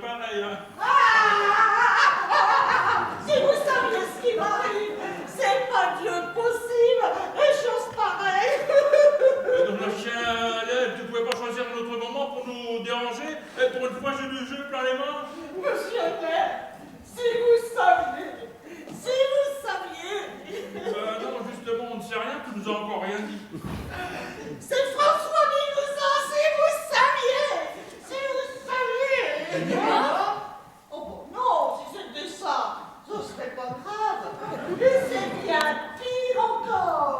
pareil. Hein. Si vous saviez ce qui m'arrive, c'est pas Dieu possible, une chose pareille. Donc la chienne, tu pouvais pas choisir un autre moment pour nous déranger? Et pour une fois, j'ai du jeu plein les mains. Monsieur Ney, si vous saviez. Non, justement, on ne sait rien, tu nous as encore rien dit. C'est François Mimousin, si vous saviez. Oh bon, non, si c'était ça, ce serait pas grave. Mais c'est bien pire encore.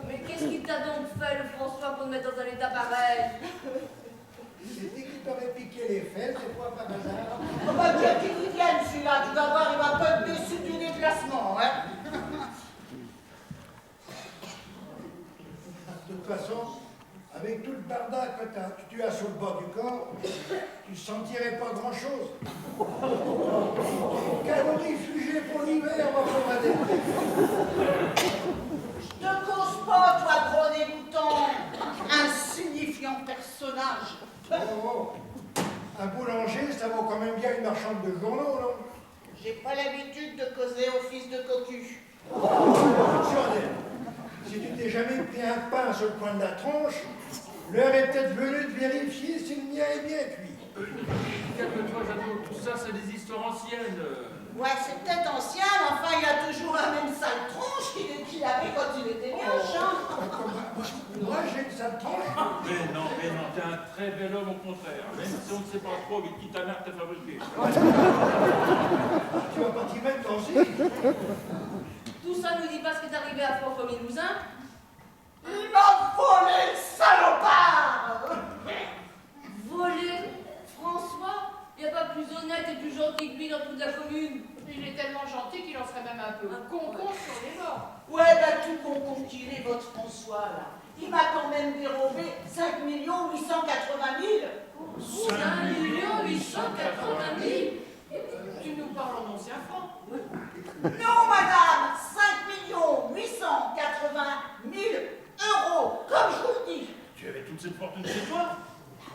Mais qu'est-ce qui t'a donc fait, le François, pour te mettre dans un état pareil? J'ai dit qu'il t'aurait piqué les fesses, c'est quoi par hasard? Oh bah Dieu qu'il y vienne celui-là, tu vas voir, il va pas être déçu du déplacement, hein. De toute façon, avec tout le bardac que tu as sur le bas du corps, tu sentirais pas grand-chose. Calories fugées pour l'hiver, ma pauvre Adèle. Je te cause pas, toi, gros dégoûtant, insignifiant personnage. Oh, un boulanger, ça vaut quand même bien une marchande de journaux, non? J'ai pas l'habitude de causer au fils de cocu. Attention, Adèle. Si tu t'es jamais pris un pain sur le coin de la tronche, l'heure est peut-être venue de vérifier si le mien est bien cuit. Calme-toi, Jadot, tout ça, c'est des histoires anciennes. Ouais, c'est peut-être ancien, mais enfin, il y a toujours la même sale tronche qu'il avait quand il était mioche, hein. Moi, j'ai une sale tronche. Mais non, t'es un très bel homme au contraire. Même si on ne sait pas trop avec qui ta mère t'a fabriqué. Tu vas pas t'y mettre, toi aussi? Tout ça nous dit pas ce qui est arrivé à François Mimousin? Il m'a volé, le salopard. Volé? François? Il n'y a pas plus honnête et plus gentil que lui dans toute la commune. Il est tellement gentil qu'il en serait même un peu concon sur les bords. Ouais, bah tout concon qu'il est, votre François, là. Il m'a quand même dérobé 5 880 000. 5 880 000. Tu nous parles en ancien franc. Non, madame, 5 880 000 euros, comme je vous le dis. Tu avais toute cette fortune chez toi?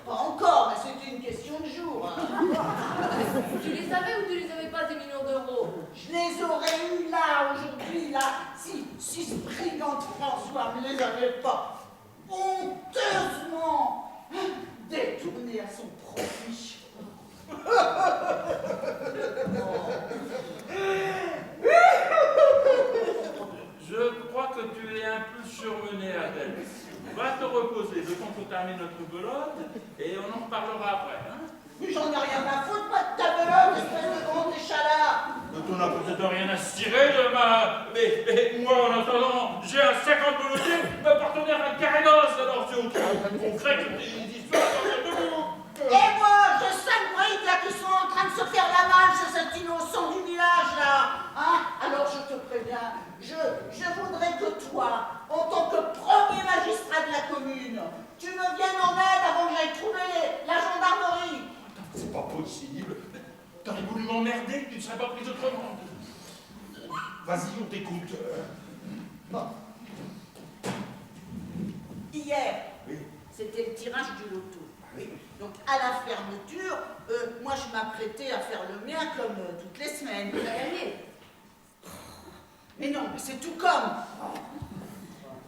Pas encore, mais c'était une question de jour. Hein. Tu les avais ou tu les avais pas, des millions d'euros? Je les aurais eus là, aujourd'hui, là, si ce brigand de François ne les avait pas honteusement détournés à son profit. Je crois que tu es un peu surmené, Adèle. Va te reposer, le temps qu'on termine notre belote, et on en reparlera après. Hein. Mais j'en ai rien à foutre, pas de ta belote, espèce de grand échalard. Donc on n'a peut-être rien à se tirer de ma... Mais moi, en attendant, j'ai un 50 belotier, ma partenaire un carré d'os, alors c'est autre chose. Concret que des histoires de vous. Et moi, je cinq briques là qui sont en train de se faire la malle chez cet innocent du village là. Hein? Alors je te préviens, je voudrais que toi, en tant que premier magistrat de la commune, tu me viennes en aide avant que j'aille trouver la gendarmerie. C'est pas possible. T'aurais voulu m'emmerder, tu ne serais pas prise autrement. Vas-y, on t'écoute. Bon. Hier, Oui. c'était le tirage du loto. Oui. Donc à la fermeture, moi je m'apprêtais à faire le mien comme toutes les semaines. Tu l'as gagné. Mais non, mais c'est tout comme.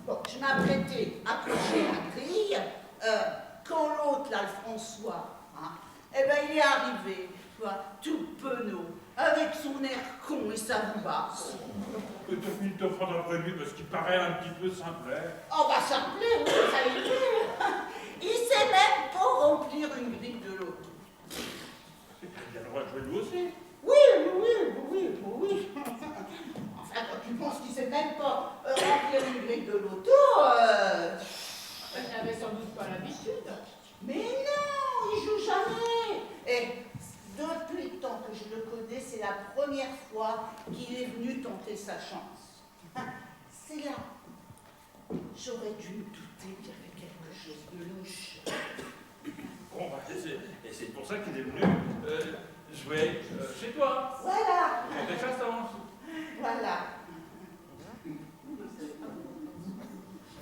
Bon, je m'apprêtais à cocher la grille, quand l'autre, là, le François, hein, eh ben il est arrivé, tu vois, tout penaud, avec son air con et sa basse. Que te file te prendre après lui parce qu'il paraît un petit peu simplet. Oh bah ça me plaît, oui, ça y est. Il sait même pas remplir une grille de loto. Il a le droit de jouer lui aussi. Oui. Enfin, quand tu penses qu'il sait même pas remplir une grille de loto, Elle n'avait sans doute pas l'habitude. mais non, il joue jamais. Et depuis le temps que je le connais, c'est la première fois qu'il est venu tenter sa chance. C'est là. J'aurais dû me douter qu'il y avait quelque chose de louche. Bon, bah, et c'est pour ça qu'il est venu jouer chez toi. Voilà. En déchassant. Voilà.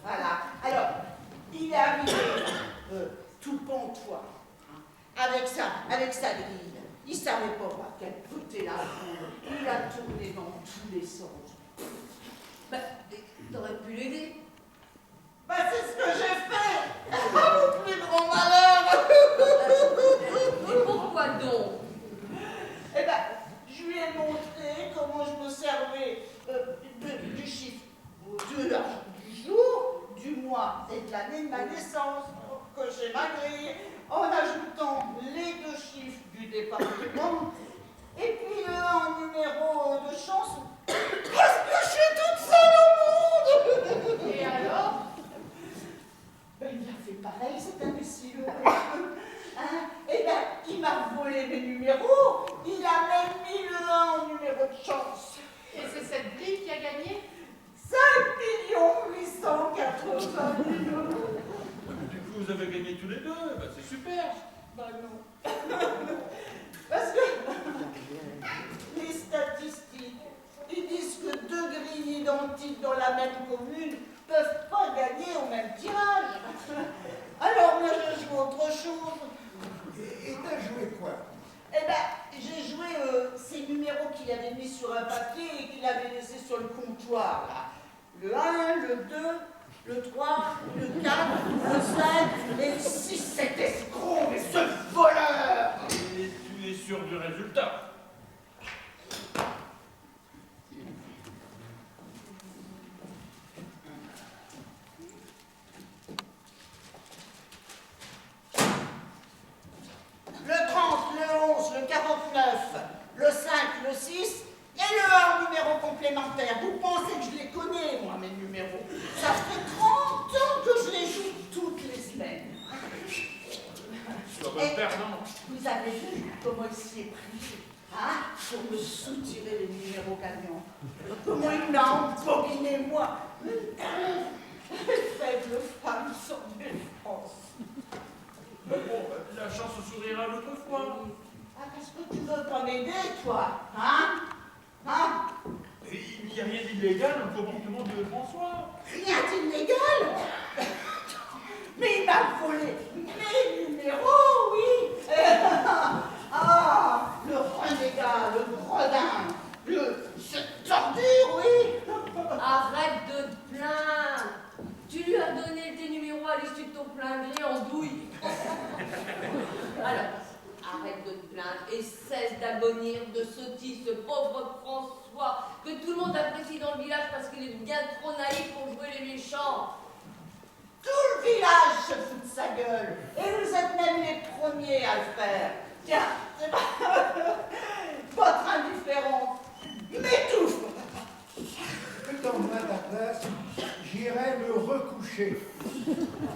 Voilà. Alors, il est arrivé tout pantois, hein, avec sa grille. Il savait pas par quel côté la prendre. Il a tourné dans tous les sens. Bah, t'aurais pu l'aider. Bah, c'est ce que j'ai fait. Mon plus grand malheur. Et pourquoi donc? Eh ben, je lui ai montré comment je me servais du chiffre du jour, du mois et de l'année de ma naissance, que j'ai ma grille, en ajoutant les 2 chiffres du département et puis un numéro de chance, parce que je suis toute seule au monde. Et alors? Ben, il a fait pareil, cet imbécile. Hein? Eh ben, il m'a volé mes numéros, il a même mis le 1 au numéro de chance. Et c'est cette grille qui a gagné? 5 880 000 euros. Du coup, vous avez gagné tous les deux. Bah, c'est super. Bah non. Parce que les statistiques, ils disent que 2 grilles identiques dans la même commune peuvent pas gagner au même tirage. Alors moi je joue autre chose. Et t'as joué quoi? Eh ben, j'ai joué ces numéros qu'il avait mis sur un papier et qu'il avait laissé sur le comptoir, là. Le 1, le 2, le 3, le 4, le 5 et le 6, cet escroc, mais ce voleur! Et tu es sûr du résultat? Le 30, le 11, le 49, le 5, le 6 et le 1 numéro complémentaire. Vous pensez que je les connais, moi, mes numéros? Ça fait 30 ans que je les joue toutes les semaines. Sois bon perdant. Vous avez vu comment il s'y est pris, hein, pour me soutirer les numéros gagnants? Comment il m'a embobiné, moi, faible femme sans défense. Bon, la chance sourira l'autre fois. Ah, parce que tu veux pas m'aider, toi, hein? Hein? Et il n'y a rien d'illégal dans le comportement de François. Rien d'illégal? Mais il m'a volé mes numéros, oui! Ah, le renégat, le gredin, cette tordure, oui! Arrête de te plaindre. Tu lui as donné tes numéros à l'issue de ton plein gré en douille. Alors, arrête de te plaindre et cesse d'agonir de sottises, ce pauvre François que tout le monde apprécie dans le village parce qu'il est bien trop naïf pour jouer les méchants. Tout le village se fout de sa gueule. Et vous êtes même les premiers à le faire. Tiens, c'est pas... votre indifférence m'étouffe. Dans ma place, j'irai me recoucher.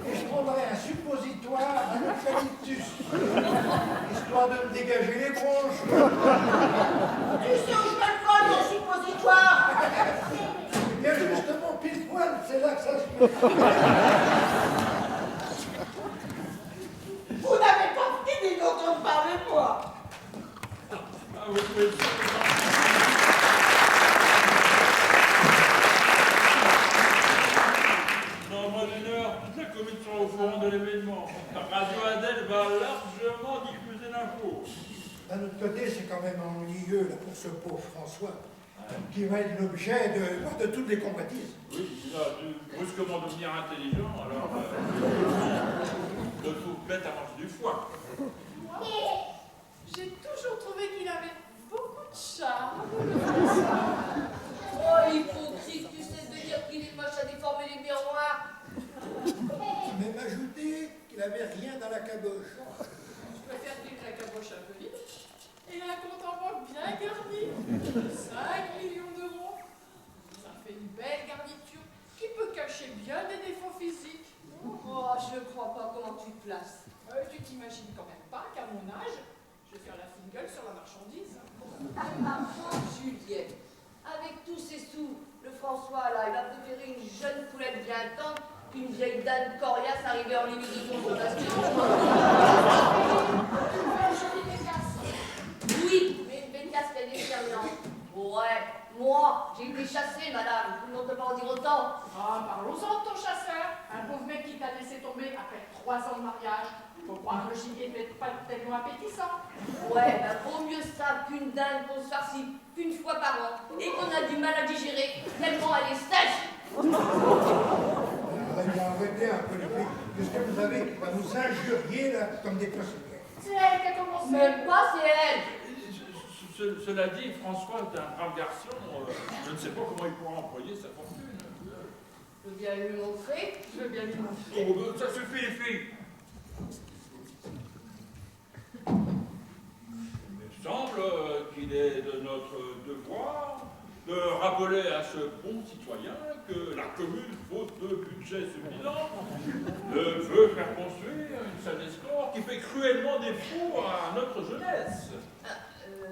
Et je prendrai un suppositoire à l'eucalyptus, histoire de me dégager les bronches. Tu sais où je me le vole, mon suppositoire? Eh bien justement, pile poil, c'est là que ça se fait. Vous n'avez pas fini d'entendre parler de moi. Ah oui, oui. Dans moins d'une heure, toute la commune sera au courant de l'événement. Radio Adèle va largement diffuser l'info. D'un autre côté, c'est quand même ennuyeux là, pour ce pauvre François, qui va être l'objet de toutes les convoitises. Oui, il a dû brusquement devenir intelligent, alors le fou bête avance du foie. Moi, j'ai toujours trouvé qu'il avait beaucoup de charme. Oh, hypocrite, tu sais de dire qu'il est moche à déformer les miroirs. Même ajouté qu'il n'avait rien dans la caboche. Je préfère dire que la caboche un peu vide. Et un compte en banque bien garni. 5 millions d'euros. Ça fait une belle garniture qui peut cacher bien des défauts physiques. Oh, je crois pas comment tu te places. Tu t'imagines quand même pas qu'à mon âge, je vais faire la fine gueule sur la marchandise. Juliette, avec tous ces sous, le François là, il a préféré une jeune poulette bien tendre qu'une vieille dame coriace arrivée en limite de consommation. Oui, mais une bécasse qui est déterminante. Ouais, moi, j'ai été chassée, madame. Tout le monde ne peut pas en dire autant. Ah, parlons-en de ton chasseur. Un pauvre mec qui t'a laissé tomber après 3 ans de mariage. Faut croire que le gibier n'est pas tellement appétissant. Ouais, ben vaut qu'une dinde qu'on se farcit qu'une fois par an et qu'on a du mal à digérer tellement elle est sèche. Arrêtez un peu les prix. Qu'est-ce que vous avez à nous injurier là comme des procédures? C'est elle qui a commencé. Même pas, c'est elle. Cela dit, François est un brave garçon. Je ne sais pas comment il pourra employer sa fortune. Je veux bien lui montrer. Je veux bien lui montrer. Oh, ça suffit, les filles. Il me semble qu'il est de notre devoir de rappeler à ce bon citoyen que la commune, faute de budget suffisant, ne veut faire construire une salle de sport qui fait cruellement défaut à notre jeunesse.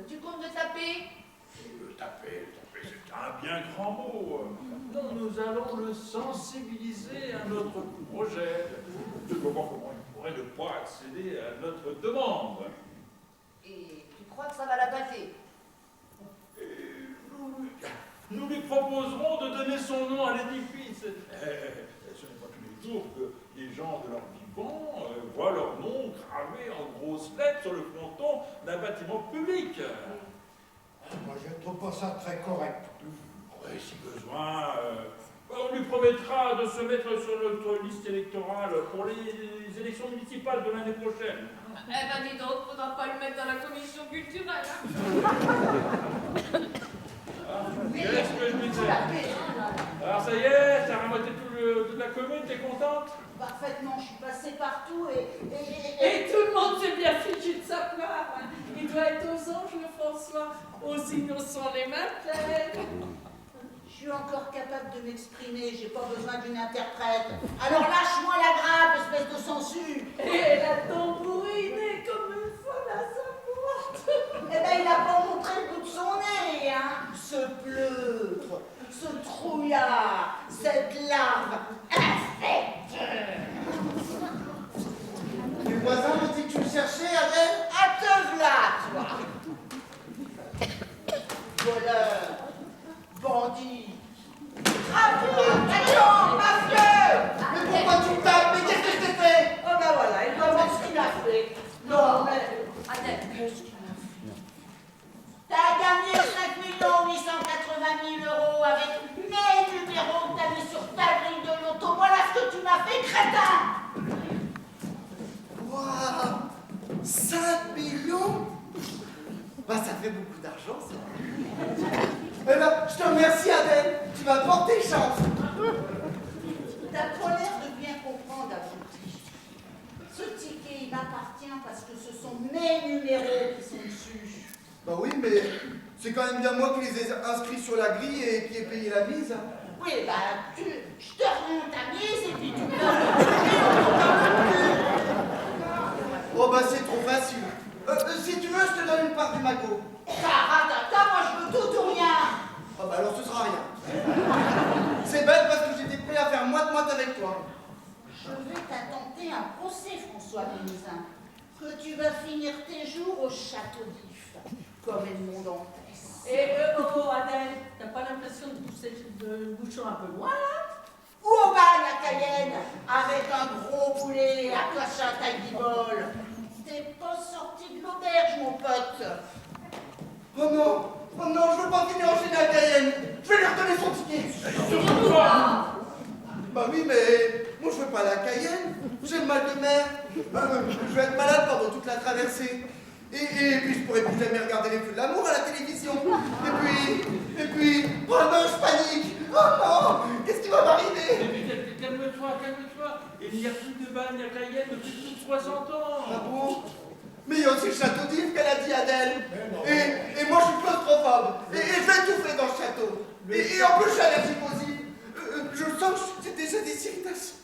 Tu comptes de taper? Taper, c'est un bien grand mot. Non, nous allons le sensibiliser à notre projet. Je ne vois pas comment il pourrait ne pas accéder à notre demande. Et tu crois que ça va la passer? Nous lui proposerons de donner son nom à l'édifice. Ce n'est pas tous les jours que les gens de leur vivant voient leur nom gravé en grosses lettres sur le fronton d'un bâtiment public. Moi, je ne trouve pas ça très correct. Oui, si besoin, on lui promettra de se mettre sur notre liste électorale pour les élections municipales de l'année prochaine. Eh ben dis donc, faudra pas le mettre dans la commission culturelle. Hein. Qu'est-ce que je disais? Alors ça y est, t'as ramassé toute la commune, t'es contente? Parfaitement, je suis passée partout et Et tout le monde s'est bien fichu de sa part. Hein. Il doit être aux anges, le François. Aux innocents les mains pleines. je suis encore capable de m'exprimer, j'ai pas besoin d'une interprète. Alors lâche-moi la grappe, espèce de sangsue. Et la tambourinée comme une folle à sa porte. Eh ben, il a pas montré le bout de son nez, hein. Ce pleutre, ce trouillard, cette larve infecte. Les voisins m'ont dit que tu me cherchais, Adèle? À te v'là, toi. Voleur, bandit, trafiquant, mafieux. Mais pourquoi tu me tapes? Mais qu'est-ce que je t'ai fait? Oh ben voilà, il va voir ce qu'il a fait. Non, mais... Adèle, T'as gagné 5 880 000 € avec mes numéros que t'as mis sur ta grille de loto. Voilà ce que tu m'as fait, crétin! Waouh, 5 millions? Bah, ça fait beaucoup d'argent, ça. Eh ben, je te remercie, Adèle. Tu m'as porté chance. T'as pas l'air de bien comprendre, abruti. Ce ticket, il m'appartient parce que ce sont mes numéros qui sont dessus. Bah oui, mais c'est quand même bien moi qui les ai inscrits sur la grille et qui ai payé la mise. Oui, bah, je te rends ta mise et puis tu me donnes le Oh bah, c'est trop facile. Si tu veux, je te donne une part du magot. Taratata, moi je veux tout ou rien. Ah bah alors ce sera rien. C'est bête parce que j'étais prêt à faire moite-moite avec toi. Je vais t'attenter un procès, François Bénizin, que tu vas finir tes jours au château d'If, comme Edmond Dantès. Et oh Adèle, t'as pas l'impression de pousser le bouchon un peu loin là? Ou au bagne à Cayenne, avec un gros boulet à clochard à guibole. T'es pas sorti de l'auberge, mon pote. Oh non, je veux pas finir enchaîné à Cayenne. Je vais lui redonner son ticket. surtout pas. Bah oui, mais moi je veux pas aller à Cayenne. J'ai le mal de mer. Je vais être malade pendant toute la traversée. Et puis je pourrais plus jamais regarder les feux de l'amour à la télévision. Et puis, oh non, je panique. Oh non, qu'est-ce qui va m'arriver? Calme-toi. Il n'y a plus de bagne à Cayenne depuis plus de 60 ans. Ah bon? Mais il y a aussi le château d'If qu'elle a dit, Adèle. Et moi je suis claustrophobe. Et je vais étouffer dans le château. Et en plus je suis allergique aux îles. Je sens que j'ai déjà des irritations.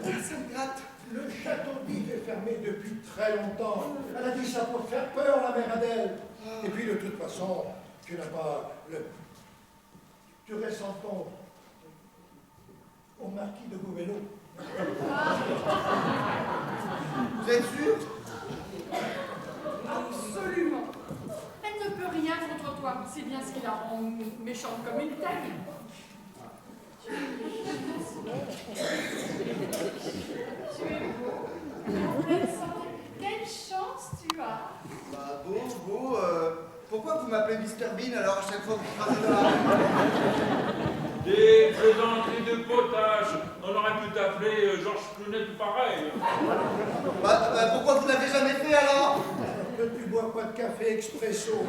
Ça me gratte. Le château d'If est fermé depuis très longtemps. Elle a dit ça pour faire peur, la mère Adèle. Et puis, de toute façon, tu n'as pas le... Tu ressembles au marquis de Gouvelot. Vous êtes sûr? Absolument. Elle ne peut rien contre toi. C'est bien ce qui la rend méchante comme une teigne. Tu es beau. En pleine santé. Quelle chance tu as. Bah beau. Pourquoi vous m'appelez Mr Bean alors à chaque fois que vous croisez dans la rue? Des plaisanteries de potage. On aurait pu t'appeler Georges Clooney tout pareil. Pourquoi vous l'avez jamais fait alors? Que tu bois pas de café expresso.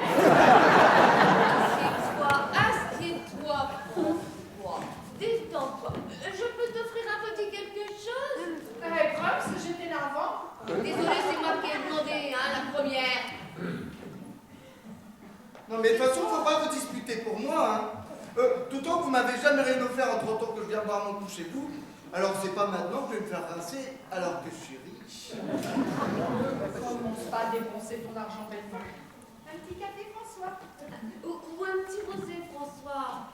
Assieds-toi, François. Détends-toi. Je peux t'offrir un petit quelque chose? Preuve, si j'étais l'enfant. Désolée, c'est moi qui ai demandé, hein, la première. Non mais de toute façon, faut pas vous disputer pour moi, hein. D'autant que vous m'avez jamais rien offert en 30 ans que je viens boire mon coup chez vous. Alors c'est pas maintenant que je vais me faire rincer alors que je suis riche. Commence pas à dépenser ton argent bêtement. Un petit café, François. Ou un petit rosé, François.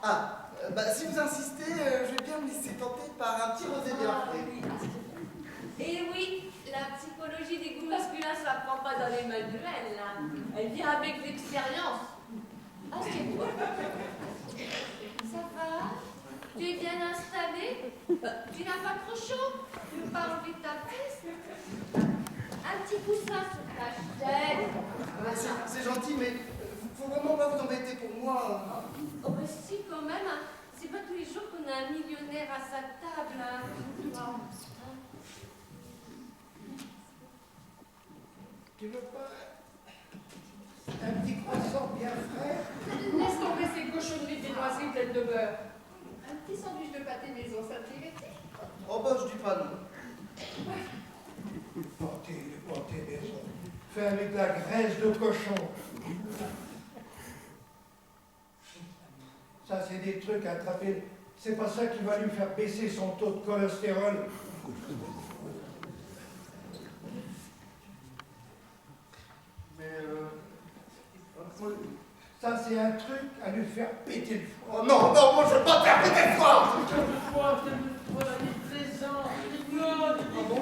Si vous insistez, je vais bien me laisser tenter par un petit rosé bien frais. Et oui, la psychologie des goûts masculins, ça prend pas dans les manuels, là. Elle vient avec l'expérience. Assieds-toi. Ça va? Tu es bien installé? Tu n'as pas trop chaud? Tu veux pas enlever ta veste? Un petit coussin sur ta chaise. C'est gentil, mais faut vraiment pas vous embêter pour moi. Oh, bah si, quand même. Hein. C'est pas tous les jours qu'on a un millionnaire à sa table. Hein. Tu veux pas un petit croissant bien frais? Laisse tomber ces cochonneries viennoiseries pleines de beurre. Un petit sandwich de pâté maison, ça te dirait? Oh je dis pas non. Pâté maison. Fait avec la graisse de cochon. Ça, c'est des trucs à attraper. C'est pas ça qui va lui faire baisser son taux de cholestérol. Mais Ça, c'est un truc à lui faire péter le foie. oh non, moi je veux pas faire péter le foie. Il est plaisant. Il rigole, non.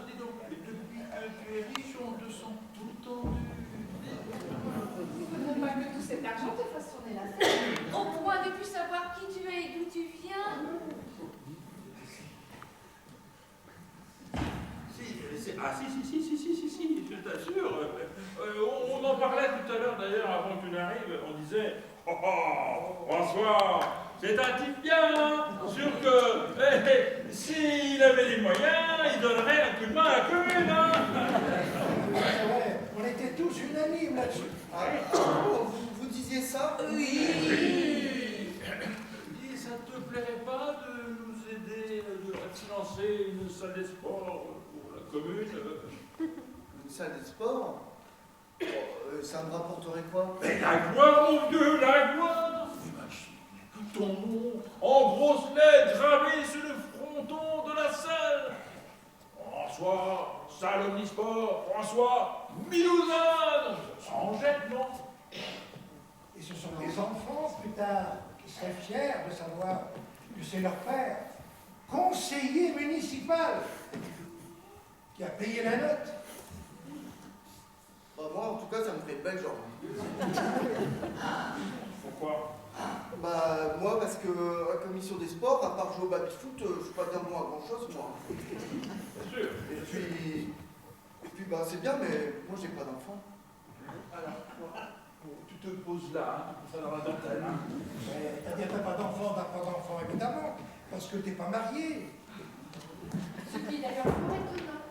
Dis donc, depuis que tu es riche, on te sent tout tendu. Il ne faut pas que tout cet argent te fasse tourner la tête. Au point de plus savoir qui tu es et d'où tu viens. Si, je t'assure. On en parlait tout à l'heure d'ailleurs avant que tu n'arrives. On disait François, c'est un type bien, hein. Sûr que s'il avait les moyens, il donnerait un coup de main à la commune. Hein. C'est vrai, on était tous unanimes là-dessus. Vous disiez ça? Oui. Dis, ça te plairait pas de nous aider à financer une salle de sport pour la commune? Une salle de sport? Ça me rapporterait quoi? Mais la gloire, mon Dieu, la gloire! Imagine ton nom en grosses lettres gravé sur le fronton de la salle. François, salle omnisport, François, Milouzin. Ça en jette, non? Et ce sont des enfants, plus tard, qui seraient fiers de savoir que c'est leur père, conseiller municipal, qui a payé la note. Moi, en tout cas, ça me ferait une belle jambe. Pourquoi? Moi, parce que la commission des sports, à part jouer au baby-foot, je suis pas bien bon à grand-chose, moi. Bien sûr. Et puis c'est bien, mais moi, j'ai pas d'enfant. Alors, tu te poses là, ça dans la dentelle. C'est-à-dire, t'as pas d'enfant, évidemment, parce que t'es pas marié. Ce qui est d'ailleurs fort étonnant,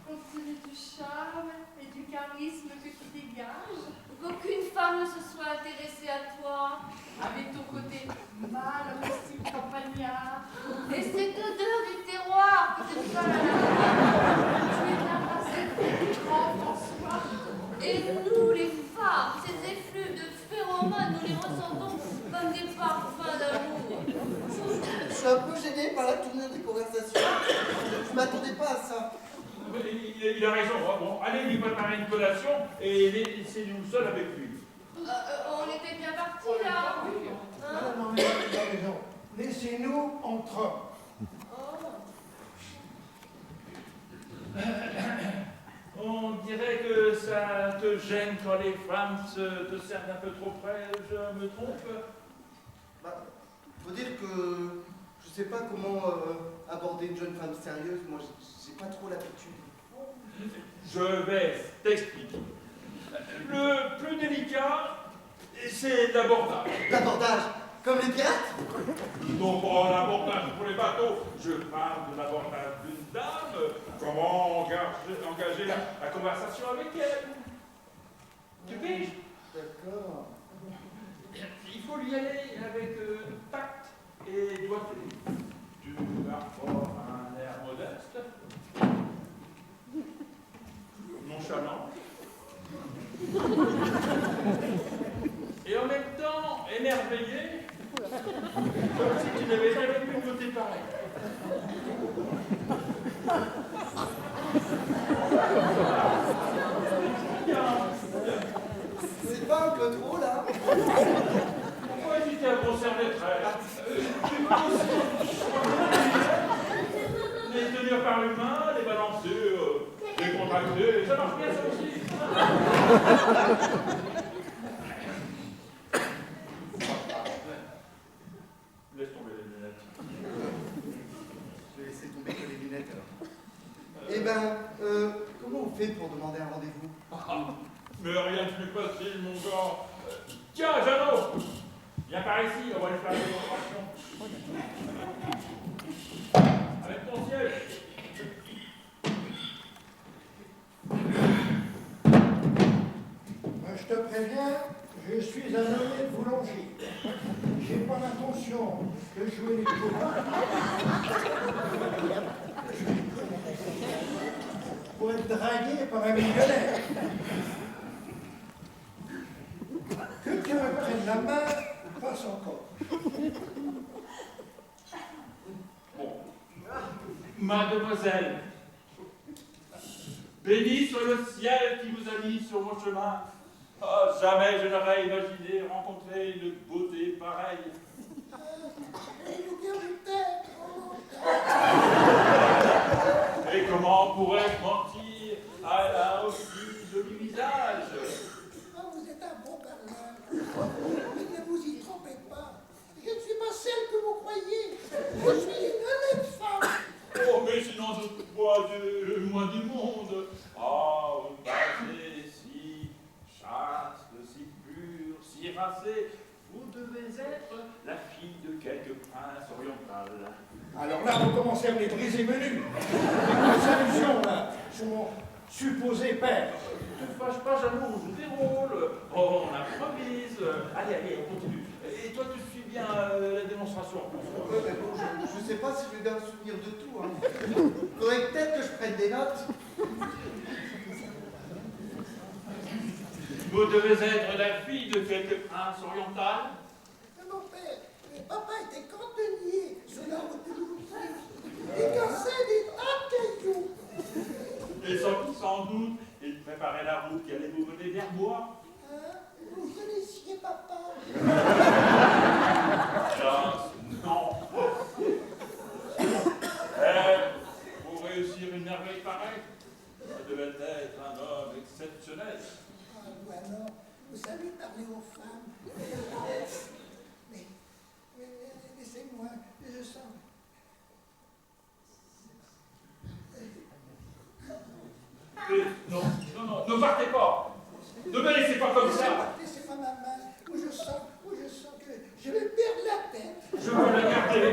compte tenu du charme et du charisme que tu dégages, Qu'aucune femme ne se soit intéressée à toi. avec ton côté mâle, rustique, campagnard. Et cette odeur du terroir que tu parles à Tu es bien passé pour grand François. Et nous, les femmes, ces effluves de phéromones, nous les ressentons comme des parfums d'amour. Je suis un peu gêné par la tournure des conversations. Je m'attendais pas à ça. Il a raison. Bon, allez lui préparer une collation et laissez-nous seuls avec lui. On était bien partis là. Hein? Non, mais t'as raison. Laissez-nous entre hommes. On dirait que ça te gêne quand les femmes te servent un peu trop près, je me trompe? Faut dire que je sais pas comment aborder une jeune femme sérieuse. Moi, j'ai pas trop l'habitude. je vais t'expliquer. Le plus délicat, c'est l'abordage. L'abordage, comme les pirates? Non pas l'abordage pour les bateaux, je parle de l'abordage d'une dame. Comment engager la conversation avec elle? Tu piges? D'accord. Il faut y aller avec tact et doigté. Tu arbores un air modeste, nonchalant, et en même temps émerveillé, comme si tu n'avais jamais vu un côté pareil. C'est pas un peu trop, là? Pourquoi éviter un concert des traits? Tu peux aussi les tenir par une main, les balancer, les contracter, ça marche bien ça aussi. Laisse tomber les lunettes. Je vais laisser tomber que les lunettes, alors. Eh ben, comment on fait pour demander un rendez-vous? Mais rien de plus facile, mon gars. Tiens, Jeannot, viens par ici, on va lui faire une démonstration. Avec ton siège. Je te préviens, je suis un honnête boulanger. J'ai pas l'intention de jouer les copains pour être dragué par un millionnaire. Que tu me prennes la main, passe encore. Bon. Mademoiselle, béni soit le ciel qui vous a mis sur mon chemin. Oh, jamais je n'aurais imaginé rencontrer une beauté pareille. Et comment pourrais-je mentir à la aussi joli visage? Vous êtes un bon parleur. Mais ne vous y trompez pas. Je ne suis pas celle que vous croyez. Je suis une honnête femme. Oh, mais sinon je vois le moins du monde. Oh, vous passez si chaste, si pure, si racée. Vous devez être la fille de quelque prince oriental. Alors là, vous commencez à me les briser menus. Les allusions, là, sur mon supposé père. Ne te fâche pas, Jeannot, on joue des rôles. Oh, on improvise. Allez, on continue. Et toi, tu suis bien la démonstration. Ouais, mais bon, je sais pas si je vais bien me souvenir de tout. Hein. Faudrait peut-être que je prenne des notes. Vous devez être la fille de quelque prince oriental. Mon père, papa était cantonnier sur la route de Louis. Il cassait des tas de cailloux. Et sans doute, il préparait la route qui allait vous mener vers moi. Hein? Vous connaissiez papa? Chance, non. Pour réussir une merveille pareille, ça devait être un homme exceptionnel. Ah, voilà. Vous savez parler aux femmes. Mais laissez-moi, je sens. Non, ne partez pas. Ne me laissez pas comme ça. Laissez-moi ma main, où je sens que je vais perdre la tête. Je veux la garder.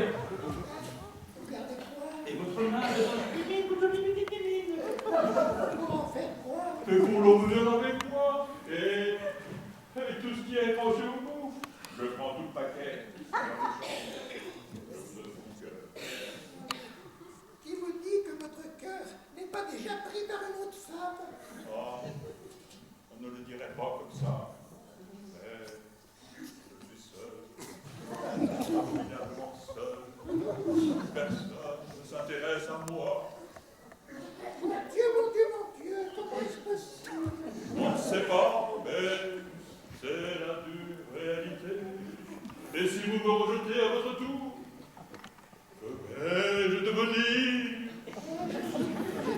Regardez quoi? Et votre main Pour en faire quoi? et pour l'emmener avec moi. Et tout ce qui est étranger au bout. Je prends tout le paquet. Qui vous dit que votre cœur n'est pas déjà pris par une autre femme? Oh, on ne le dirait pas comme ça. Mais je suis seul. Finalement seul. Personne ne s'intéresse à moi. Mon Dieu, comment est-ce possible? On ne sait pas, mais c'est la dure réalité. Et si vous me rejetez à votre tour, que vais-je devenir? Je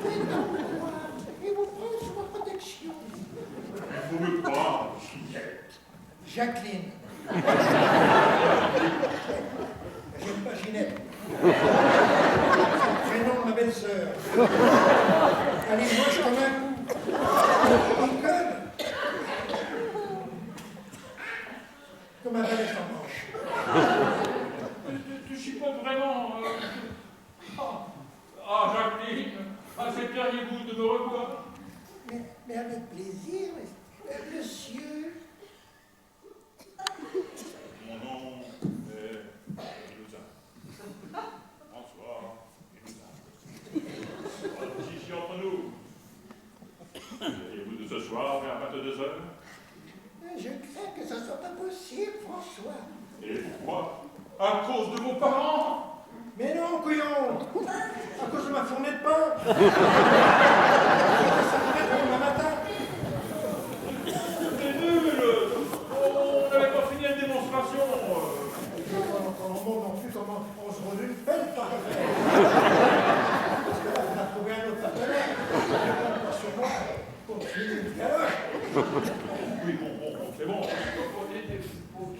vais dans le noir et vous prendre sous ma protection. Il faut me prendre, Juliette. Jacqueline. J'aime pas Ginette. C'est le prénom de ma belle-sœur. Allez, moi, je comme un coup. Mais avec plaisir, monsieur. Mon nom est Louza. François Louza. Ici entre nous. Allez-vous de ce soir vers 22 heures? Je crains que ça ne soit pas possible, François. Et pourquoi? À cause de vos parents? Mais non, couillon! À cause de ma fournée de pain! Ça devrait être demain matin! C'est nul! On n'avait pas fini la démonstration! Quand on montre non plus comment on se renouvelle par affaire! Parce que là, on a trouvé un autre partenaire! Sur moi, pour finir le galoche! Oui, bon, c'est bon.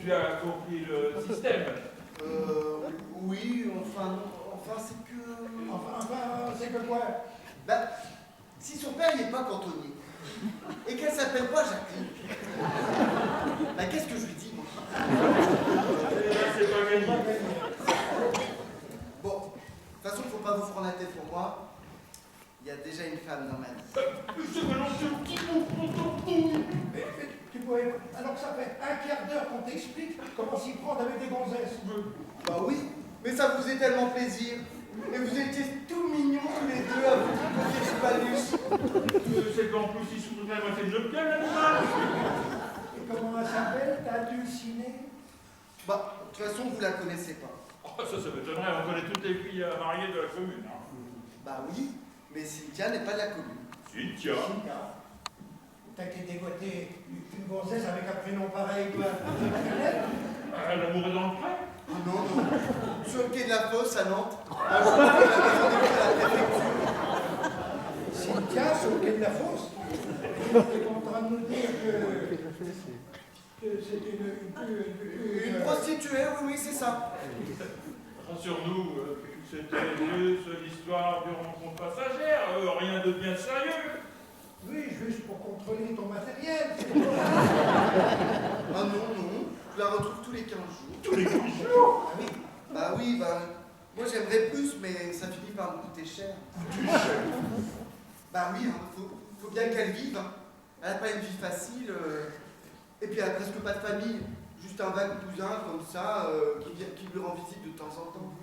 Tu as compris le système. Oui, enfin, c'est que... Enfin, c'est que quoi? Bah, si son père n'est pas cantonnier, et qu'elle s'appelle pas Jacqueline, bah qu'est-ce que je lui dis, moi? Et là, c'est pas gagné. Bon, de toute façon, faut pas vous prendre la tête pour moi. Il y a déjà une femme dans ma vie. Je me lance un petit coup contre Mais tu pourrais... Alors que ça fait un quart d'heure qu'on t'explique comment s'y prendre avec des gonzesses. Bah oui, mais ça vous faisait tellement plaisir. Et vous étiez tout mignons tous les deux à vous dire du palus. C'est qu'en plus, il se fout de la moitié de notre gueule, l'animal. Et comment elle s'appelle, ta dulcinée? Bah, de toute façon, vous la connaissez pas. Oh, ça m'étonnerait, on connaît toutes les filles mariées de la commune. Hein. Bah oui, mais Cynthia n'est pas de la commune. Cynthia. T'as été dégoté une gonzesse avec un prénom pareil, toi. L'amour est dans le pré. Oh non, non. Sur le quai de la Fosse à Nantes. Un jour, elle avait rendez-vous à la préfecture. Cynthia, sur le quai de la Fosse. Tu es en train de nous dire que c'est Une prostituée, oui, c'est ça. Rassure-nous, c'était juste l'histoire d'une rencontre passagère, rien de bien sérieux. Oui, juste pour contrôler ton matériel. Ah non, non. Je la retrouve tous les 15 jours. Tous les 15 jours? Ah oui, bah moi j'aimerais plus, mais ça finit par me coûter cher. Bah oui, hein, faut bien qu'elle vive. Hein. Elle n'a pas une vie facile. Et puis elle n'a presque pas de famille. Juste un vague cousin comme ça qui lui rend visite de temps en temps.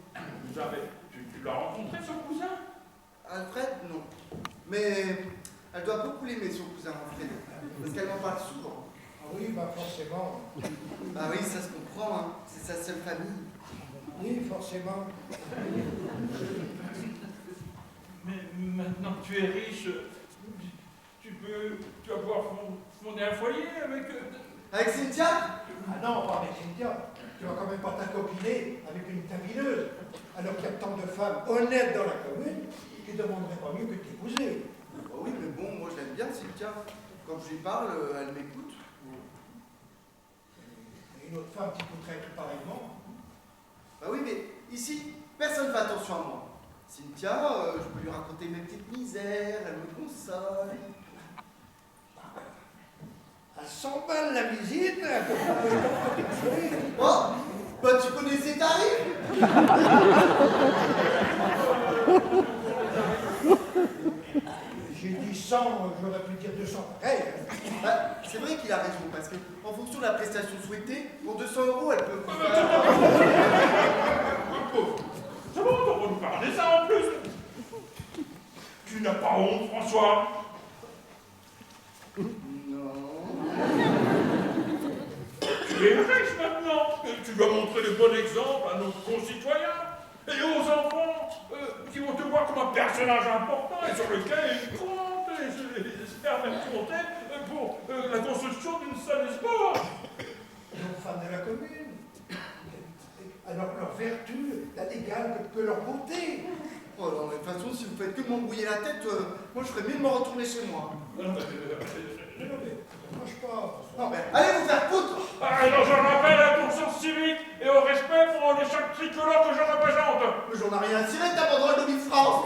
Jamais. Tu l'as rencontré, son cousin? Alfred, non. Mais elle doit beaucoup l'aimer, son cousin Alfred. Parce qu'elle m'en parle souvent. Ah oui, bah forcément. Bah oui, ça se comprend, hein. C'est sa seule famille. Oui, forcément. Mais maintenant que tu es riche, tu vas pouvoir fonder un foyer avec... Avec Cynthia? Ah non, pas avec Cynthia. Tu vas quand même pas t'accopiner avec une tabineuse. Alors qu'il y a tant de femmes honnêtes dans la commune qui ne demanderaient pas mieux que de t'épouser. Bah oui, mais bon, moi je l'aime bien, Cynthia. Quand je lui parle, elle m'écoute. Et une autre femme qui coûterait tout pareillement. Bah oui, mais ici, personne ne fait attention à moi. Cynthia, je peux lui raconter mes petites misères, elle me console. À 100 balles la visite, Oh, bah tu connais ses tarifs? J'ai dit 100, j'aurais pu dire 200 pareil. Bah, c'est vrai qu'il a raison, parce que en fonction de la prestation souhaitée, pour 200 €, elle peut... C'est bon, on va nous parler ça en plus. Tu n'as pas honte, François? Non... Tu es riche maintenant. Tu dois montrer le bon exemple à nos concitoyens et aux enfants qui vont te voir comme un personnage important et sur lequel ils comptent et je les espère même compter pour la construction d'une salle de sport. Aux femmes de la commune. Alors leur vertu, la égale que leur beauté. Oh non, mais de toute façon, si vous faites que m'embrouiller la tête, moi je ferais mieux de me retourner chez moi. Non, mais ça marche pas. Non, mais allez vous faire foutre! Alors j'en rappelle à la conscience civique et au respect pour les chaque tricolore que je représente. Mais j'en ai rien à tirer de ta banderole de Miss France!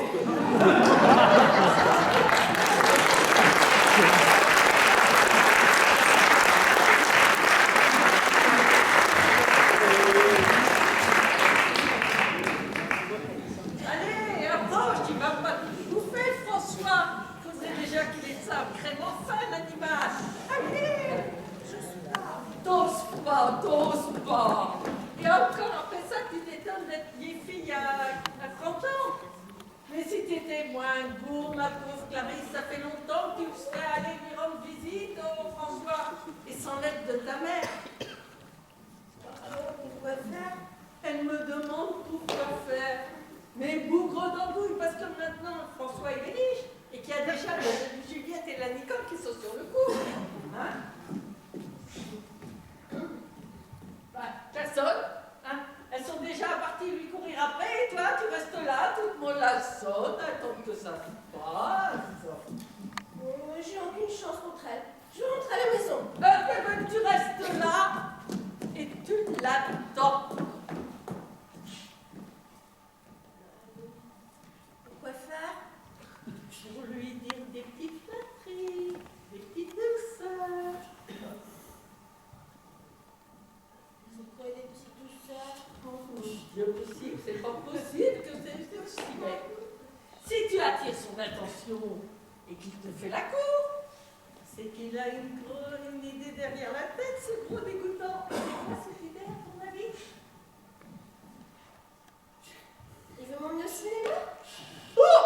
Allez, approche, tu vas pas tout bouffer, François. Faudrait déjà qu'il ait ça à sacrément fin l'animal. Allez, je suis là. T'oses pas. Et encore après ça, tu t'étonnes d'être vieille fille à 30 ans. Mais si t'étais moins gourde, ma pauvre Clarisse, ça fait longtemps que tu serais allée lui rendre visite au François, et sans l'aide de ta mère. Pourquoi faire? Elle me demande pourquoi faire. Mais bougre d'embouille, parce que maintenant François il est riche, et qu'il y a déjà Juliette et la Nicole qui sont sur le coup. Hein? Personne, hein? Elles sont déjà parties lui courir après, et toi, tu restes là, toute mollassonne, attends que ça se passe. J'ai aucune chance contre elle. Je vais rentrer à la maison. Ben, tu restes là, et tu l'attends. Pourquoi faire? Pour lui dire des petites flatteries, des petites douceurs. C'est quoi des petites douceurs? Oh mon Dieu, possible, c'est pas possible que c'est aussi bête. Si tu attires son attention et qu'il te fait la cour, c'est qu'il a une idée derrière la tête, ce gros dégoûtant. C'est quoi cette idée, à ton avis? Il veut m'emmener au cinéma? Oh!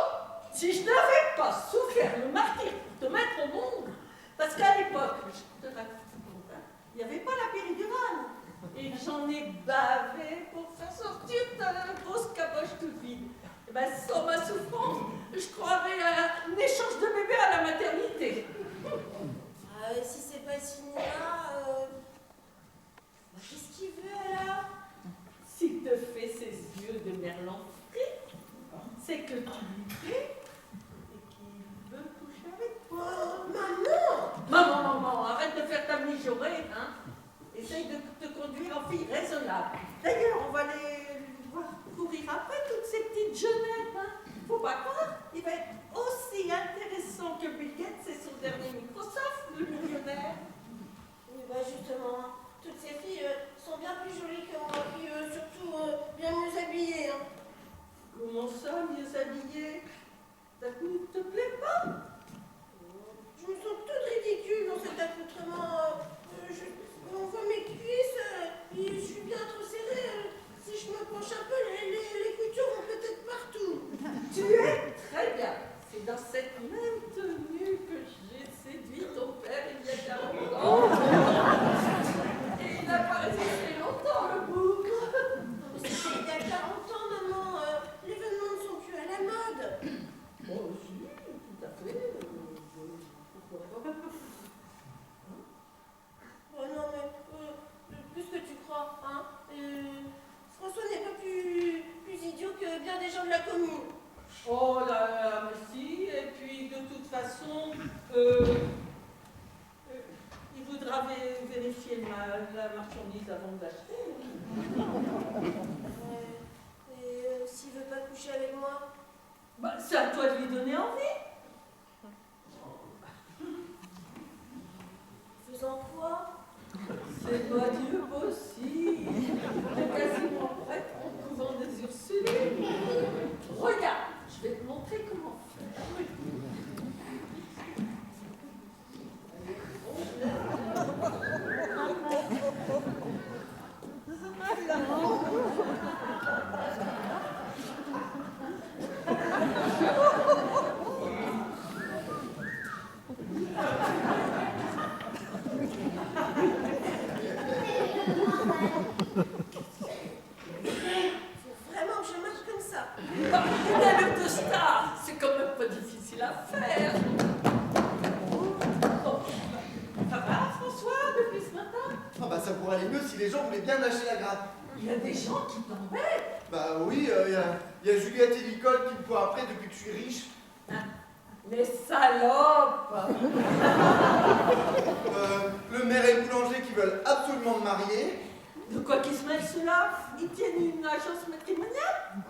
Si je n'avais pas souffert le martyre pour te mettre au monde, parce qu'à l'époque, je te raconte, hein, il n'y avait pas la péridurale. Et j'en ai bavé pour faire sortir ta grosse caboche toute vide. Et ben, sans ma souffrance, je croirais à un échange de bébé à la maternité. Si c'est pas le cinéma, qu'est-ce qu'il veut alors? S'il te fait ses yeux de merlan frit, c'est que tu lui plais et qu'il veut coucher avec toi. Maman, arrête de faire ta mijaurée, hein. Essaye de te conduire en fille raisonnable. D'ailleurs, on va aller voir courir après toutes ces petites jeunettes, hein. Faut pas croire, il va être aussi intéressant que Bill Gates et son dernier Microsoft, le millionnaire. Oui, justement, toutes ces filles sont bien plus jolies que moi, puis surtout bien mieux habillées. Hein. Comment ça, mieux habillée? Ça ne te plaît pas? Je me sens toute ridicule dans cet accoutrement. On voit mes cuisses, et je suis bien trop serrée. Si je me penche un peu, les coutures vont peut-être partout. Tu es très bien. C'est dans cette même tenue que j'ai séduit ton père il y a 40 ans. Et il n'a pas résisté longtemps, le bougre. C'était il y a 40 ans, maman. Les vêtements ne sont plus à la mode. Bon, si, tout à fait. Pourquoi pas? Oh non, mais plus que tu crois, hein. François n'est pas plus idiot que bien des gens de la commune. Oh là là, mais si, et puis de toute façon, il voudra vérifier la marchandise avant d'acheter. Et s'il veut pas coucher avec moi? Bah, c'est à toi de lui donner envie. Faisant quoi? C'est pas Dieu possible. T'es quasiment prête en couvent des Ursulines. Regarde, je vais te montrer comment faire. Vraiment que je marche comme ça. Une allure de star, c'est quand même pas difficile à faire. Bon, ça va, François, depuis ce matin? Ah bah ça pourrait aller mieux si les gens voulaient bien lâcher la grappe. Il y a des gens qui t'embêtent. Bah oui, il y a Juliette et Nicole qui me courent après depuis que je suis riche. Les salopes. Le maire et le boulanger qui veulent absolument me marier. De quoi qu'ils se mêlent ceux-là? Ils tiennent une agence matrimoniale?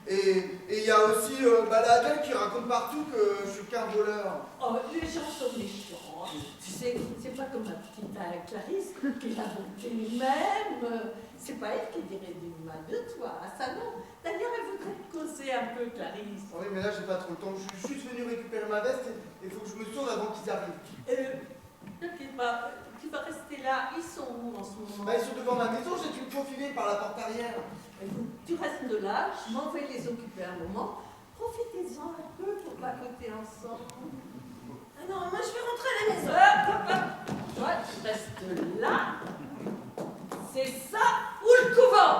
Et il y a aussi la gueule qui raconte partout que je suis qu'un voleur. Oh, les gens sont méchants. Tu sais, c'est pas comme ma petite Clarisse qui l'a monté même. c'est pas elle qui dirait du mal de toi, ça non. D'ailleurs, elle voudrait te causer un peu, Clarisse. Oui, mais là, j'ai pas trop le temps. Je suis juste venu récupérer ma veste et il faut que je me sauve avant qu'ils arrivent. T'inquiète pas, tu vas rester là. Ils sont où en ce moment? Bah, ils sont devant ma maison, j'ai dû me faufiler par la porte arrière. Tu restes là, je m'en vais les occuper un moment. Profitez-en un peu pour papoter ensemble. Ah non, moi je vais rentrer à la maison. Toi, tu restes là. C'est ça ou le couvent?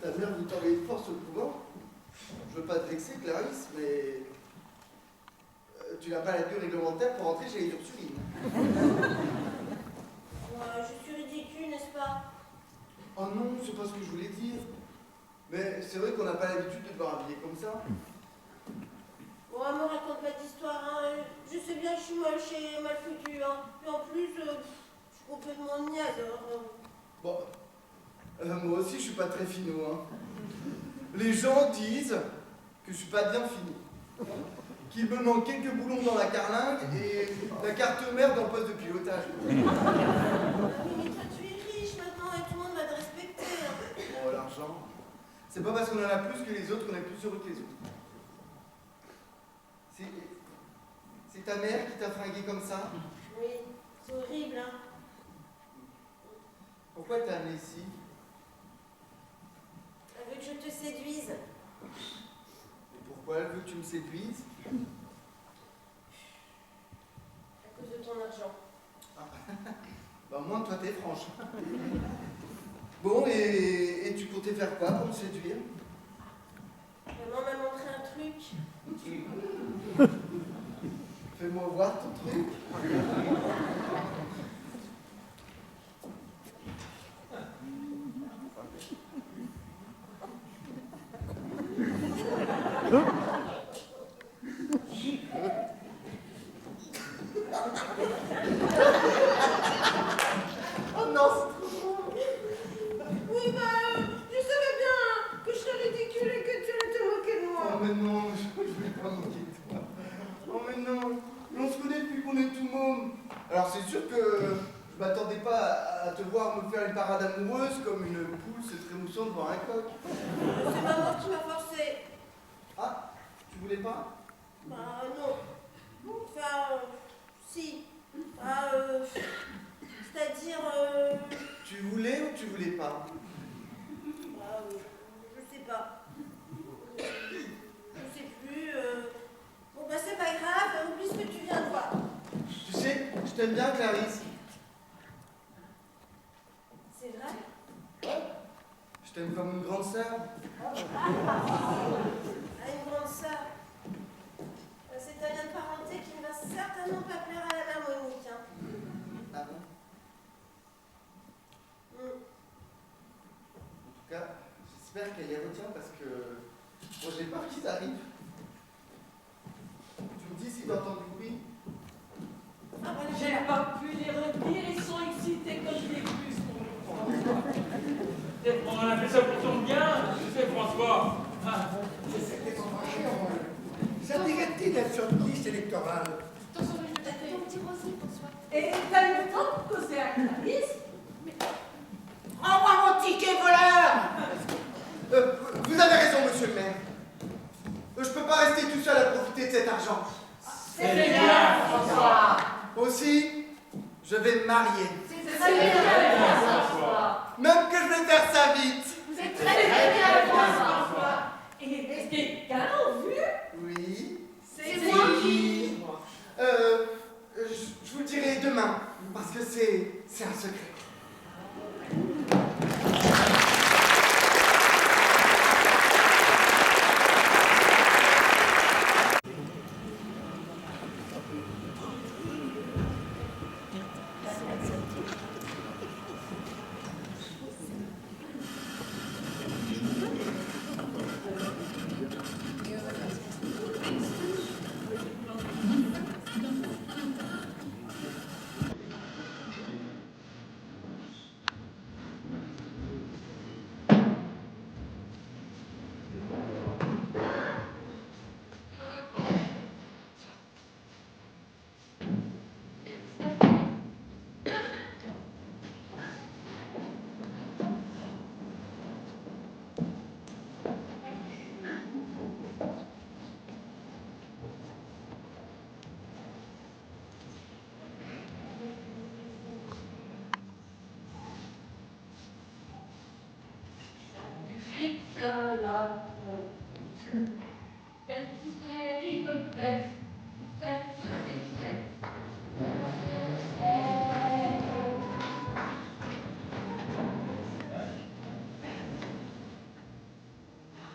Ta mère vous t'envoyer de force au couvent? Je veux pas te vexer, Clarisse, mais tu n'as pas la queue réglementaire pour rentrer chez les Ursulines. Ouais, je suis ridicule, n'est-ce pas? Oh non, c'est pas ce que je voulais dire. Mais c'est vrai qu'on n'a pas l'habitude de te voir habillé comme ça. Ouais, me raconte pas d'histoire, hein. Je sais bien que je suis moche et mal foutue, hein. Et en plus, je suis complètement niaise, alors. Bon, moi aussi je suis pas très finot, hein. Les gens disent que je suis pas bien fini. Qu'il me manque quelques boulons dans la carlingue et la carte mère dans le poste de pilotage. Mais toi, tu es riche maintenant et tout le monde va te respecter. Hein. Oh, l'argent. C'est pas parce qu'on en a plus que les autres qu'on est plus heureux que les autres. C'est ta mère qui t'a fringué comme ça? Oui, c'est horrible, hein. Pourquoi elle t'a amené ici? Elle veut que je te séduise. Et pourquoi elle veut que tu me séduises? À cause de ton argent. Ah. Bah, au moins, toi, t'es franche. Bon, et tu comptais faire quoi pour me séduire? Maman m'a montré un truc. Fais-moi voir ton truc. Oh non, c'est trop drôle. Oui, bah, je savais bien que je serais ridicule et que tu allais te moquer de moi. Oh mais non, je vais pas moquer de toi. Oh mais non, on se connaît depuis qu'on est tout môme. Alors c'est sûr que je m'attendais pas à te voir me faire une parade amoureuse comme une poule se trémoussant devant un coq. C'est maman qui m'a forcé. Ah, tu voulais pas? Bah, non. Enfin, si. Bah, c'est-à-dire, Tu voulais ou tu voulais pas? bah, je sais pas. Je sais plus. Bon, bah, c'est pas grave, oublie ce que tu viens de voir. Tu sais, je t'aime bien, Clarisse. C'est vrai? Je t'aime comme une grande sœur. Ah, une grande sœur. C'est un lien de parenté qui ne va certainement pas plaire à la mère Monique. Hein. Ah bon? En tout cas, j'espère qu'elle y retient parce que moi j'ai peur qu'ils arrivent. Tu me dis si t'entends du bruit? Ah, voilà. J'ai pas pu les retenir, ils sont excités comme des puces. On a fait ça pour ton bien, tu sais, François. Ah. C'était pas fâché, moi. Ça dirait-il d'être sur une liste électorale? Attention, je vais t'appeler ton petit rosé, François. Et t'as eu le temps de causer à Clarisse? Rends-moi mon ticket voleur! Vous avez raison, monsieur le maire. Je peux pas rester tout seul à profiter de cet argent. C'est bien, François. Aussi, je vais me marier. C'est très bien, François. Même que je vais faire ça vite. C'est très bien, François. Et quelqu'un a vu? Oui. C'est moi. Je vous le dirai demain, parce que c'est un secret.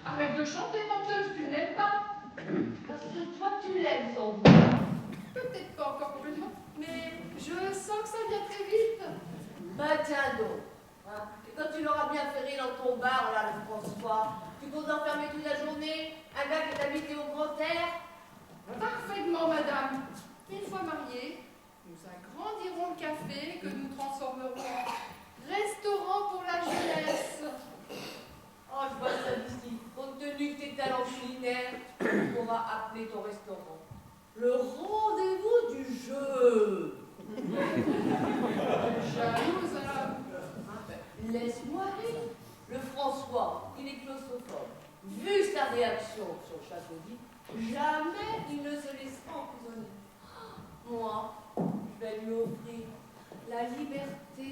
Arrête de chanter, menteuse, tu ne l'aimes pas. Parce que toi, tu l'aimes sans doute. Peut-être pas encore complètement, mais je sens que ça vient très vite. Bah tiens donc. Hein. Et quand tu l'auras bien ferré dans ton bar, là, le François, tu comptes enfermer toute la journée un gars qui est habité au grand air? Parfaitement, madame. Une fois mariés, nous agrandirons le café que nous transformerons en restaurant pour la jeunesse. Oh, je vois ça d'ici. Compte tenu de tes talents culinaires, on va appeler ton restaurant le rendez-vous du jeu. Jalouse, alors. Laisse-moi rire. Le François, il est claustrophobe. Vu sa réaction sur le château d'If, jamais il ne se laissera emprisonner. Moi, je vais lui offrir la liberté,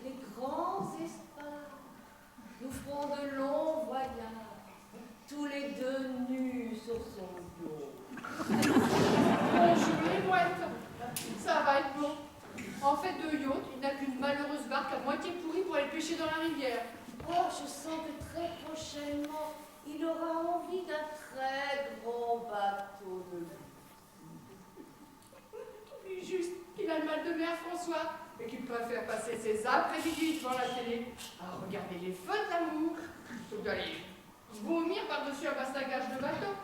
les grands espaces. Nous ferons de longs voyages, tous les deux nus sur son dos. Bonjour les mouettes. Ça va être bon. En fait, de yacht, il n'a qu'une malheureuse barque à moitié pourrie pour aller pêcher dans la rivière. Oh, je sens que très prochainement, il aura envie d'un très grand bateau de luxe. Et juste qu'il a le mal de mer, François, et qu'il préfère passer ses après-midi devant la télé à regarder les feux de l'amour plutôt d'aller vomir par-dessus un bastagage de bateau.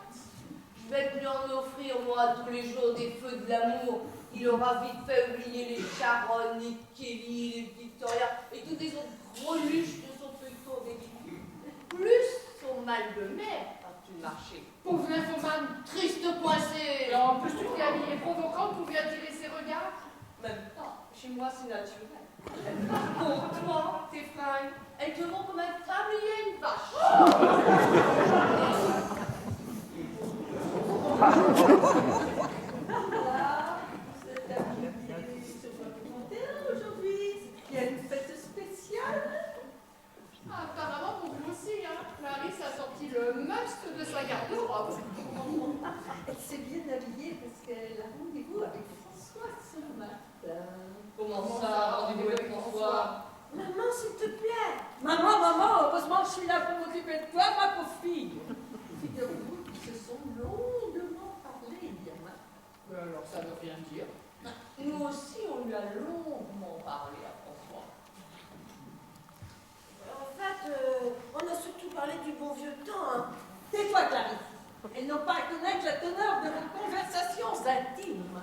Je vais lui en offrir, moi, tous les jours des feux de l'amour. Il aura vite fait oublier les Sharon, les Kelly, les Victoria et toutes les autres greluches de son feuilleton ridicule. Plus son mal de mer par-dessus le marché. Pauvre nymphomane, Triste poissé. et en plus tu t'es habillée provocante pour lui attirer ses regards. Même pas. Chez moi, c'est naturel. Par contre, toi, tes fringues, elles te vont comme un tablier une vache. Voilà, c'est habillé sur votre 31 aujourd'hui. Il y a une fête spéciale. Apparemment pour vous aussi, hein. Clarisse a sorti le must de sa garde-robe. Elle s'est bien habillée parce qu'elle a rendez-vous avec François ce matin. Comment ça, rendez-vous avec François? Maman, s'il te plaît. Maman, heureusement que je suis là pour m'occuper de toi, ma pauvre fille. Figurez-vous qu'ils se sont longuement parlé hier matin. Alors ça veut rien dire. Nous aussi, on lui a longuement parlé à François. En fait, on a surtout parlé du bon vieux temps. Hein. Tais-toi, Clarisse. Elles n'ont pas à connaître la teneur de vos conversations intimes.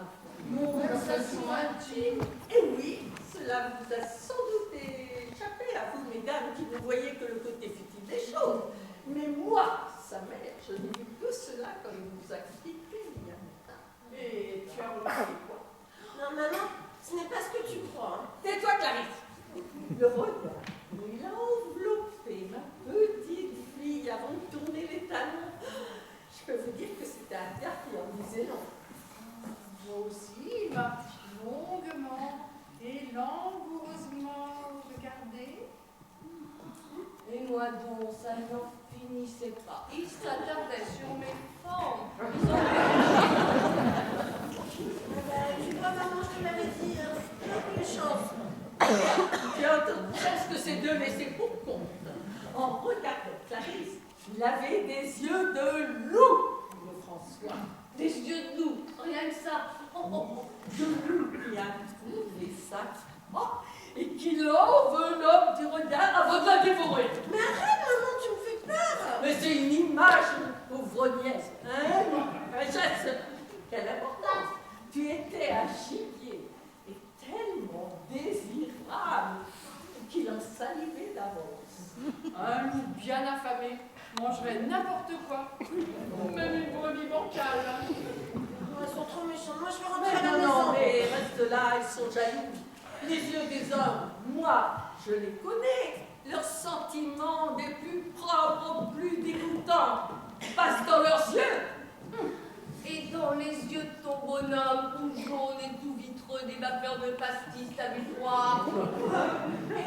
Conversation intime. Et oui, cela vous a sans doute échappé à vous, mesdames, qui ne voyez que le côté futile des choses. Mais moi, sa mère, je n'ai vu que cela comme il vous a expliqué hier matin. Et tu as remarqué quoi? Non, maman, ce n'est pas ce que tu crois. Hein. Tais-toi, Clarisse. Le regard où il a enveloppé ma petite fille avant de tourner les talons. Je peux vous dire que c'était un gars qui en disait long. Moi aussi, il m'a longuement et langoureusement regardé. Et moi donc, ça n'en finissait pas. Il s'attardait sur mes formes. Tu vois, maman, je te l'avais dit, hein. Tu n'as aucune chance. Tu as autant de chance que ces deux laissés pour compte. En regardant Clarisse, il avait des yeux de loup, le François. Des yeux de loup, rien que ça. De loup qui a trouvé ça. Oh, et qui l'enveloppe du regard avant de la dévorer. Mais arrête, maman, tu me fais peur. Mais c'est une image, pauvre nièce. Hein, Jess, quelle importance. Tu étais un gibier et tellement désirable qu'il en salivait d'avance. Un loup bien affamé mangerait n'importe quoi. Même une brebis bancale. Elles sont trop méchantes. Moi, je vais rentrer à Mais la non, maison. mais reste là, ils sont jaloux. Les yeux des hommes, moi, je les connais. Leurs sentiments des plus propres aux plus dégoûtants passent dans leurs yeux. Et dans les yeux de ton bonhomme, tout jaune et tout vitreux des vapeurs de pastis, t'as vu droit.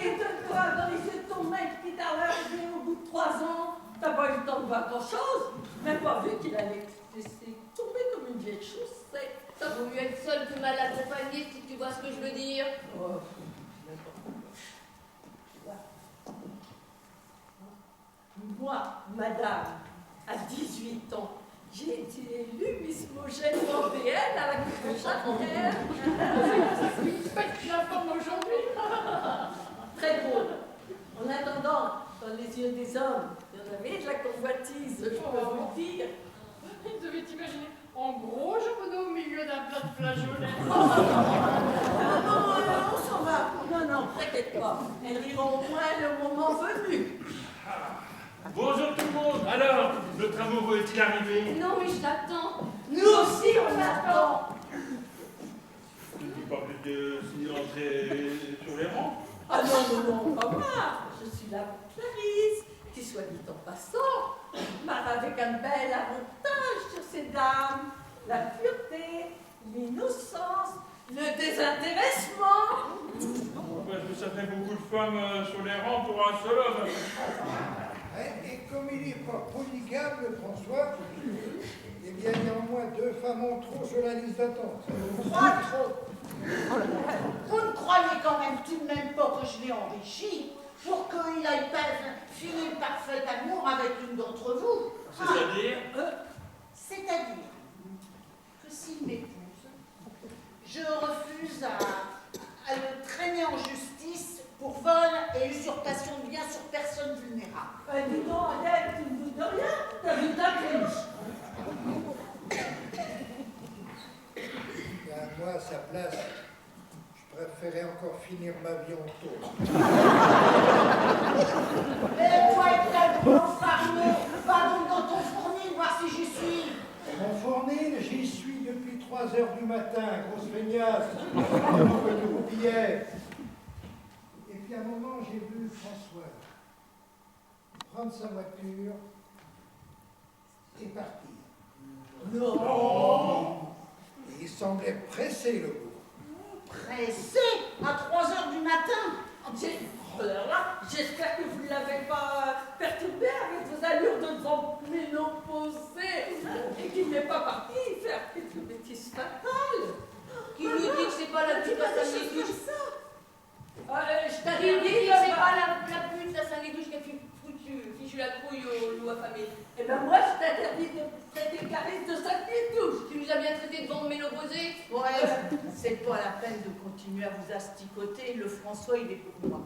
Et de toi, dans les yeux de ton mec qui t'a arrivé au bout de 3 ans, t'as pas eu le temps de voir grand-chose, même pas vu qu'il allait laisser tomber comme une vieille chaussette. Ça vaut mieux être seul que mal accompagné, si tu vois ce que je veux dire. Oh. Moi, madame, à 18 ans, j'ai été élue Miss Mogène vendéenne à la cour de Charrière. C'est une fête qui la forme aujourd'hui. Très drôle. En attendant, dans les yeux des hommes, il y en avait de la convoitise, je peux vous dire. Il devait t'imaginer en gros journaux au milieu d'un plat de flageolets. On s'en va. Non, non, t'inquiète pas. Elles riront au moins le moment venu. Bonjour tout le monde. Alors, notre amoureux est-il arrivé? Non, mais je t'attends. Nous aussi, on attend. Je ne dis pas plus de signer entrer sur les rangs. Ah non, non, non, pas moi. Je suis là pour Clarisse, qui, soit dit en passant, part avec un bel avantage sur ces dames. La pureté, l'innocence, le désintéressement. Ça fait beaucoup de femmes sur les rangs pour un seul homme. Et comme il n'est pas polygame, le François, eh bien, il y a au moins 2 femmes en trop sur la liste d'attente. 3 trop. Vous ne croyez quand même tout de même pas que je l'ai enrichi pour qu'il aille finir le parfait amour avec une d'entre vous? C'est-à-dire? C'est-à-dire que s'il m'épouse, je refuse à le traîner en justice pour vol et usurpation de biens sur personne vulnérable. Dis donc, Adèle, tu ne doutes de rien. T'as vu ta cruche. Moi, à sa place, je préférais encore finir ma vie en taupe. Mais toi, éternellement farmeux, va donc dans ton fournil voir si j'y suis. Mon fournil, j'y suis depuis 3 heures du matin, grosse feignasse, que de billets. Et puis à un moment, j'ai vu François prendre sa voiture et partir. Non. Et il semblait pressé, le bourg. Pressé à 3 heures du matin. Oh là là, j'espère que vous ne l'avez pas perturbé avec vos allures de grande ménopausée et qu'il n'est pas parti faire quelques bêtises fatales. Qui nous dit que c'est pas la pute à Saint-Guédouche? Je T'as t'avais dit dit que c'est pas la pute à Saint-Guédouche qui a fichu la trouille au loup affamé. Eh ben moi, je t'interdis de traiter Clarisse de Saint-Guédouche. Tu nous as bien traité de bande ménopausée. Ouais, c'est pas la peine de continuer à vous asticoter. Le François, il est pour moi.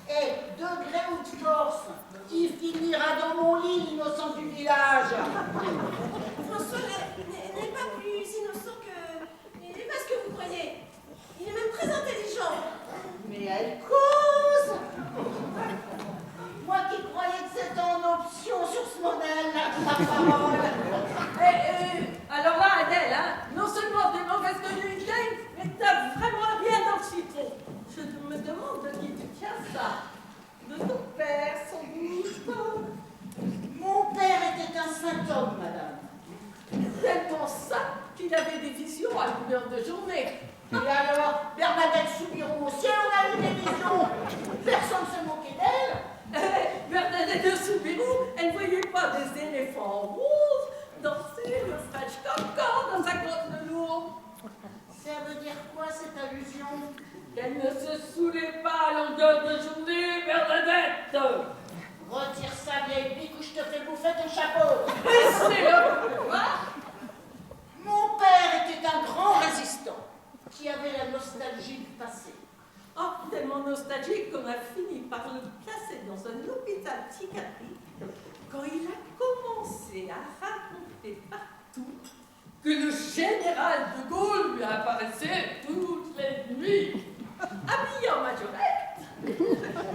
Et degré ou de force, il finira dans mon lit, l'innocent du village. François n'est pas plus innocent que... Il n'est pas ce que vous croyez. Il est même très intelligent. Mais elle cause. Moi qui croyais que c'était en option sur ce modèle, la parole. Alors là, Adèle, hein, non seulement t'es mauvaise tenue une tête, mais t'as vraiment rien dans le citron. Je me demande de qui tu tiens ça. De ton père, sans doute. Mon père était un saint homme, madame. Tellement ça qu'il avait des visions à longueur de journée. Et alors, Bernadette Soubirous, si elle a eu des visions, personne ne se moquait d'elle. Bernadette de Soubirous, elle ne voyait pas des éléphants roses danser le French cancan dans sa grotte de Lourdes. Ça veut dire quoi cette allusion? Qu'elle ne se saoulait pas à longueur de journée, Bernadette. Retire ça, vieille pique, ou je te fais bouffer ton chapeau. Laissez-le. Mon père était un grand résistant qui avait la nostalgie du passé. Oh, tellement nostalgique qu'on a fini par le placer dans un hôpital psychiatrique quand il a commencé à raconter partout que le général de Gaulle lui apparaissait toutes les nuits, habillé en majorette,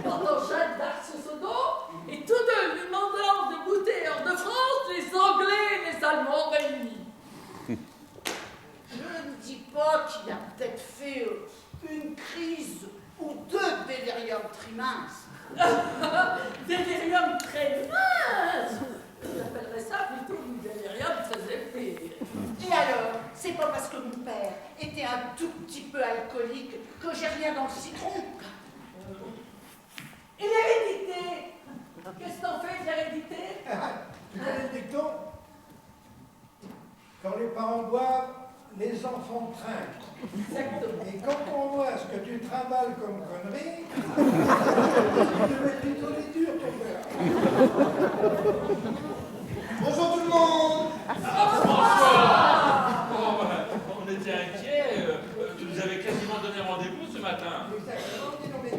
pendant Jeanne d'Arc sous son dos, et tous deux lui demandant de goûter hors de France les Anglais et les Allemands réunis. Je ne dis pas qu'il a peut-être fait une crise ou 2 de délirium trimince. Délirium très mince. J'appellerais ça plutôt une délirium très épais. Et alors, c'est pas j'ai rien dans le citron. Et l'hérédité? Qu'est-ce que t'en fais de l'hérédité? Tu connais le dicton? Quand les parents boivent, les enfants trinquent. Exactement. Et quand on voit ce que tu trimbales comme connerie, tu devais plutôt les durs, ton père. Bonjour tout le monde. François! Oh, on était inquiets. Tu nous avais quasiment donné rendez-vous ce matin. Exactement, non mais...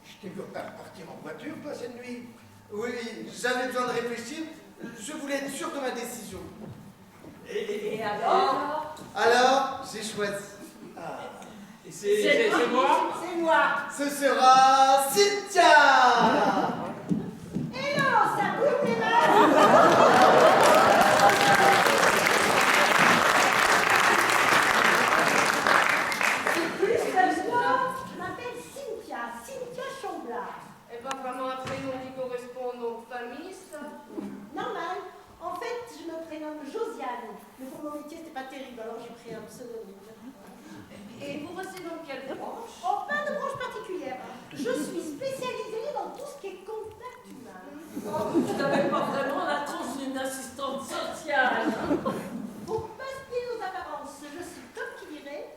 Je t'ai vu partir en voiture, toi, cette nuit. Oui, j'avais besoin de réfléchir. Je voulais être sûr de ma décision. Et alors? Alors, j'ai choisi. Et c'est moi? C'est moi. Ce sera Cynthia. Hello, ça coule les mains. Je m'appelle Cynthia Chamblard. Et pas vraiment un prénom qui correspond au nom de famille, ça? Normal. En fait, je me prénomme Josiane. Mais pour mon métier, c'était pas terrible, alors j'ai pris un pseudonyme. Et vous bossez dans quelle branche? Oh, pas de branche particulière. Je suis spécialisée dans tout ce qui est contact humain. Oh, tu n'avais pas vraiment la tronche d'une assistante sociale. Pour pas se plier aux apparences, je suis, comme qui dirait,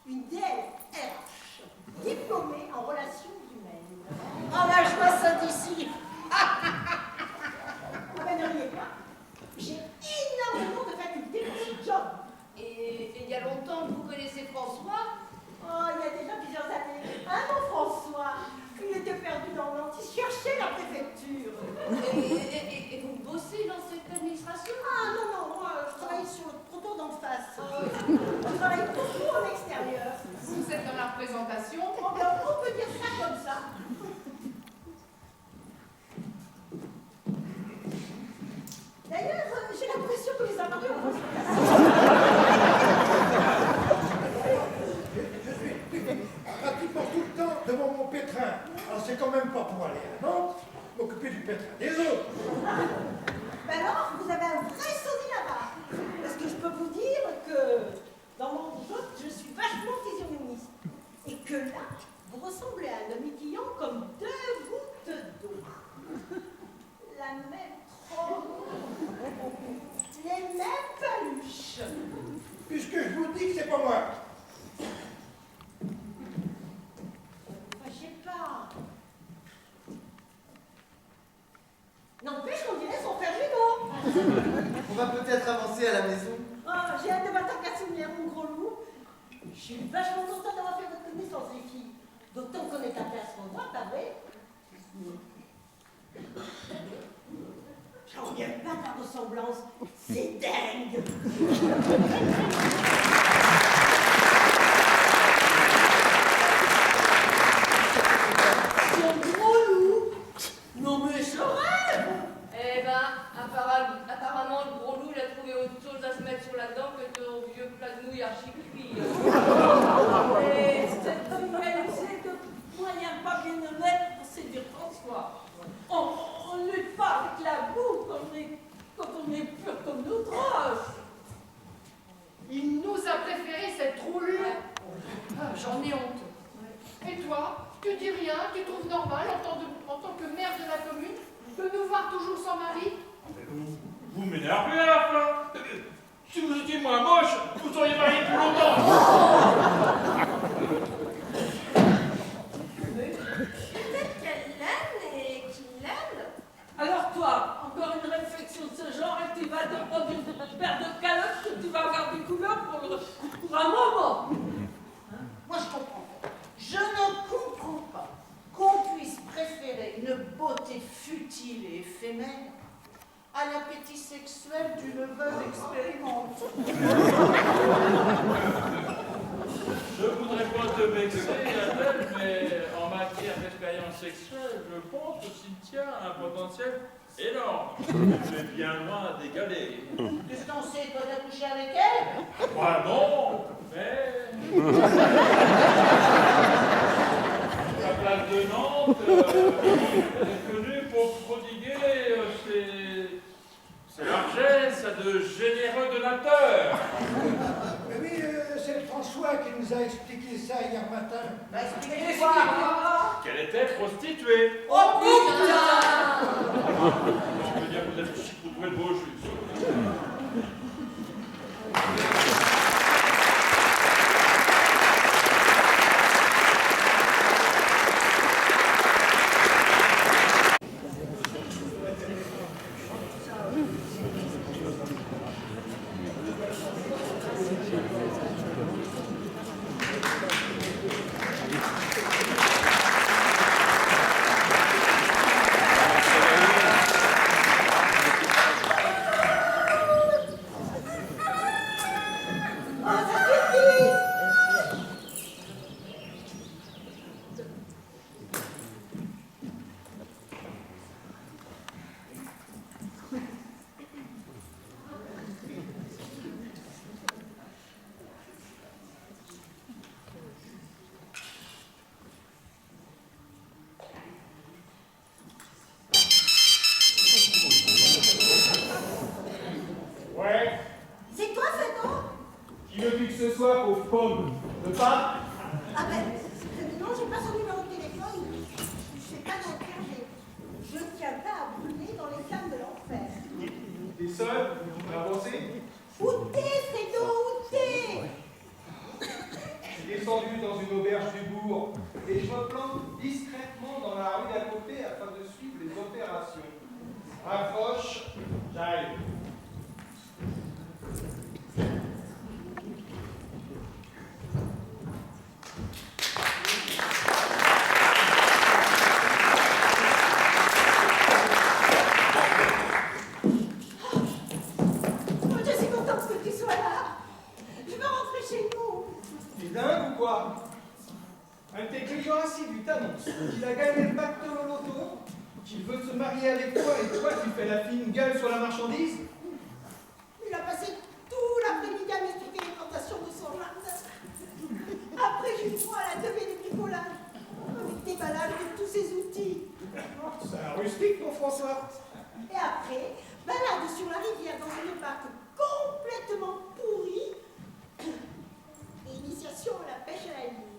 une DLRH, diplômée en relations humaines. Oh là, je vois ça d'ici. Ah ben ne riez pas. J'ai énormément de facultés pour ce job. Et il y a longtemps que vous connaissez François? Oh, il y a déjà plusieurs années. Hein, mon François? Il était perdu dans Nantes, il cherchait la préfecture. Et vous bossez dans cette administration? Ah non, non, moi je travaille sur le trottoir d'en face. Je travaille beaucoup en extérieur. Vous êtes dans la représentation. Oh, bien, on peut dire ça comme ça. D'ailleurs, j'ai l'impression que les appareils ont Je suis pratiquement tout le temps devant mon pétrin. Alors c'est quand même pas pour aller à Nantes, m'occuper du pétrin des autres. Ben alors, vous avez un vrai sosie là-bas. Parce que je peux vous dire que dans mon job, je suis vachement physionomiste. Et que là, vous ressemblez à un demi-quillon comme deux gouttes d'eau. La même trompe, les mêmes paluches. Puisque je vous dis que c'est pas moi. Fâchez pas. N'empêche qu'on dirait son frère jumeau. On va peut-être avancer à la maison. Oh, j'ai hâte de m'attendre à souvenir, mon gros loup. Je suis vachement contente d'avoir fait votre connaissance, les filles. D'autant qu'on est appelé à se revoir, pas vrai? J'en reviens pas de la ressemblance. C'est dingue. Son gros loup? Non mais je rêve! Eh ben, apparemment, le gros loup, il a trouvé autre chose à se mettre sur la dent que ton vieux plat de nouilles archi-cuit. Et cette rivalité de moyens pas bien honnêtes pour séduire François. On ne lutte pas avec la boue quand on est pur comme nos droches. Il nous a préféré cette roulure. Ah, j'en ai honte. Et toi, tu dis rien, tu trouves normal en tant que maire de la commune de nous voir toujours sans mari? Vous m'énervez à la fin. Si vous étiez moins moche, vous seriez marié plus longtemps. Peut-être qu'elle l'aime et qu'il l'aime. Alors toi, encore une réflexion de ce genre et tu vas te prendre une paire de calottes que tu vas avoir découvert pour un moment. Moi, je comprends pas. Je ne comprends pas qu'on puisse préférer une beauté futile et éphémère à l'appétit sexuel d'une veuve expérimentée. Je voudrais pas te vexer, Adèle, mais en matière d'expérience sexuelle, je pense que Cynthia a un potentiel énorme. Mais bien loin d'égaler. Qu'est-ce qu'on sait, toi, t'as couché avec elle? Bah non, mais... La place de Nantes, elle est connue pour prodiguer ses largesses à de généreux donateurs. Mais oui, c'est le François toi qui nous a expliqué ça hier matin. Bah, expliquez quoi? Qu'elle était prostituée. Oh putain! Je veux dire, vous êtes chipoudré de beau, je suis sûr. Ouais, C'est toi, Fedon? qui veux-tu que ce soit, pauvre pomme? Le pape? Ah ben, non, j'ai pas son numéro de téléphone. Je sais pas dans quel je ne tiens pas à brûler dans les flammes de l'enfer. T'es seul? Tu vas avancer? Où t'es, Fredo, où t'es? Je suis descendu dans une auberge du bourg et je me plante discrètement dans la rue d'à côté afin de suivre les opérations. Rapproche, j'arrive. Oh, je suis contente que tu sois là. Je veux rentrer chez nous. T'es dingue ou quoi? Un de tes clients assidus t'annonce qu'il a gagné le pacte au loto, qu'il veut se marier avec toi et toi tu fais la fine gueule sur la marchandise? Il a passé tout l'après-midi à m'expliquer les plantations de son jardin. Après, j'ai eu droit à la devée des bricolages, avec des balades de tous ses outils. C'est un rustique, mon François. Et après, balade sur la rivière dans une barque complètement pourrie. Et initiation à la pêche à la ligne.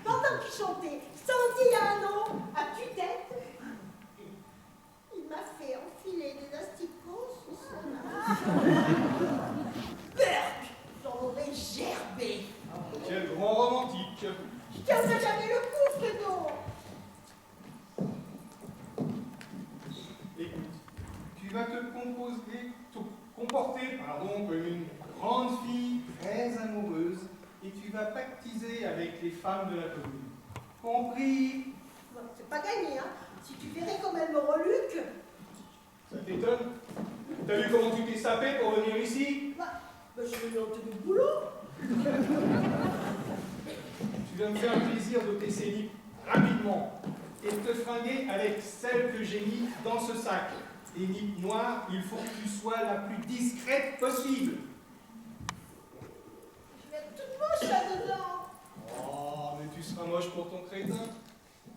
Pendant qu'il chantait Santillano à tue-tête, il m'a fait enfiler des asticots sous son âme. Berk, j'en aurais gerbé. Quel grand romantique. Je tiendrai jamais le coup, Fredo. Écoute, tu vas te comporter comme une grande fille très amoureuse et tu vas pactiser avec les femmes de la commune. Compris? Bon, c'est pas gagné, hein. Si tu verrais comme elle me reluque. Ça t'étonne? T'as vu comment tu t'es sapé pour venir ici? Bah, je lui en tenue le boulot. Tu vas me faire plaisir de t'essayer rapidement et de te fringuer avec celle que j'ai mis dans ce sac. Des nippes noires, il faut que tu sois la plus discrète possible. Je vais être toute moche là-dedans. Oh, mais tu seras moche pour ton crétin.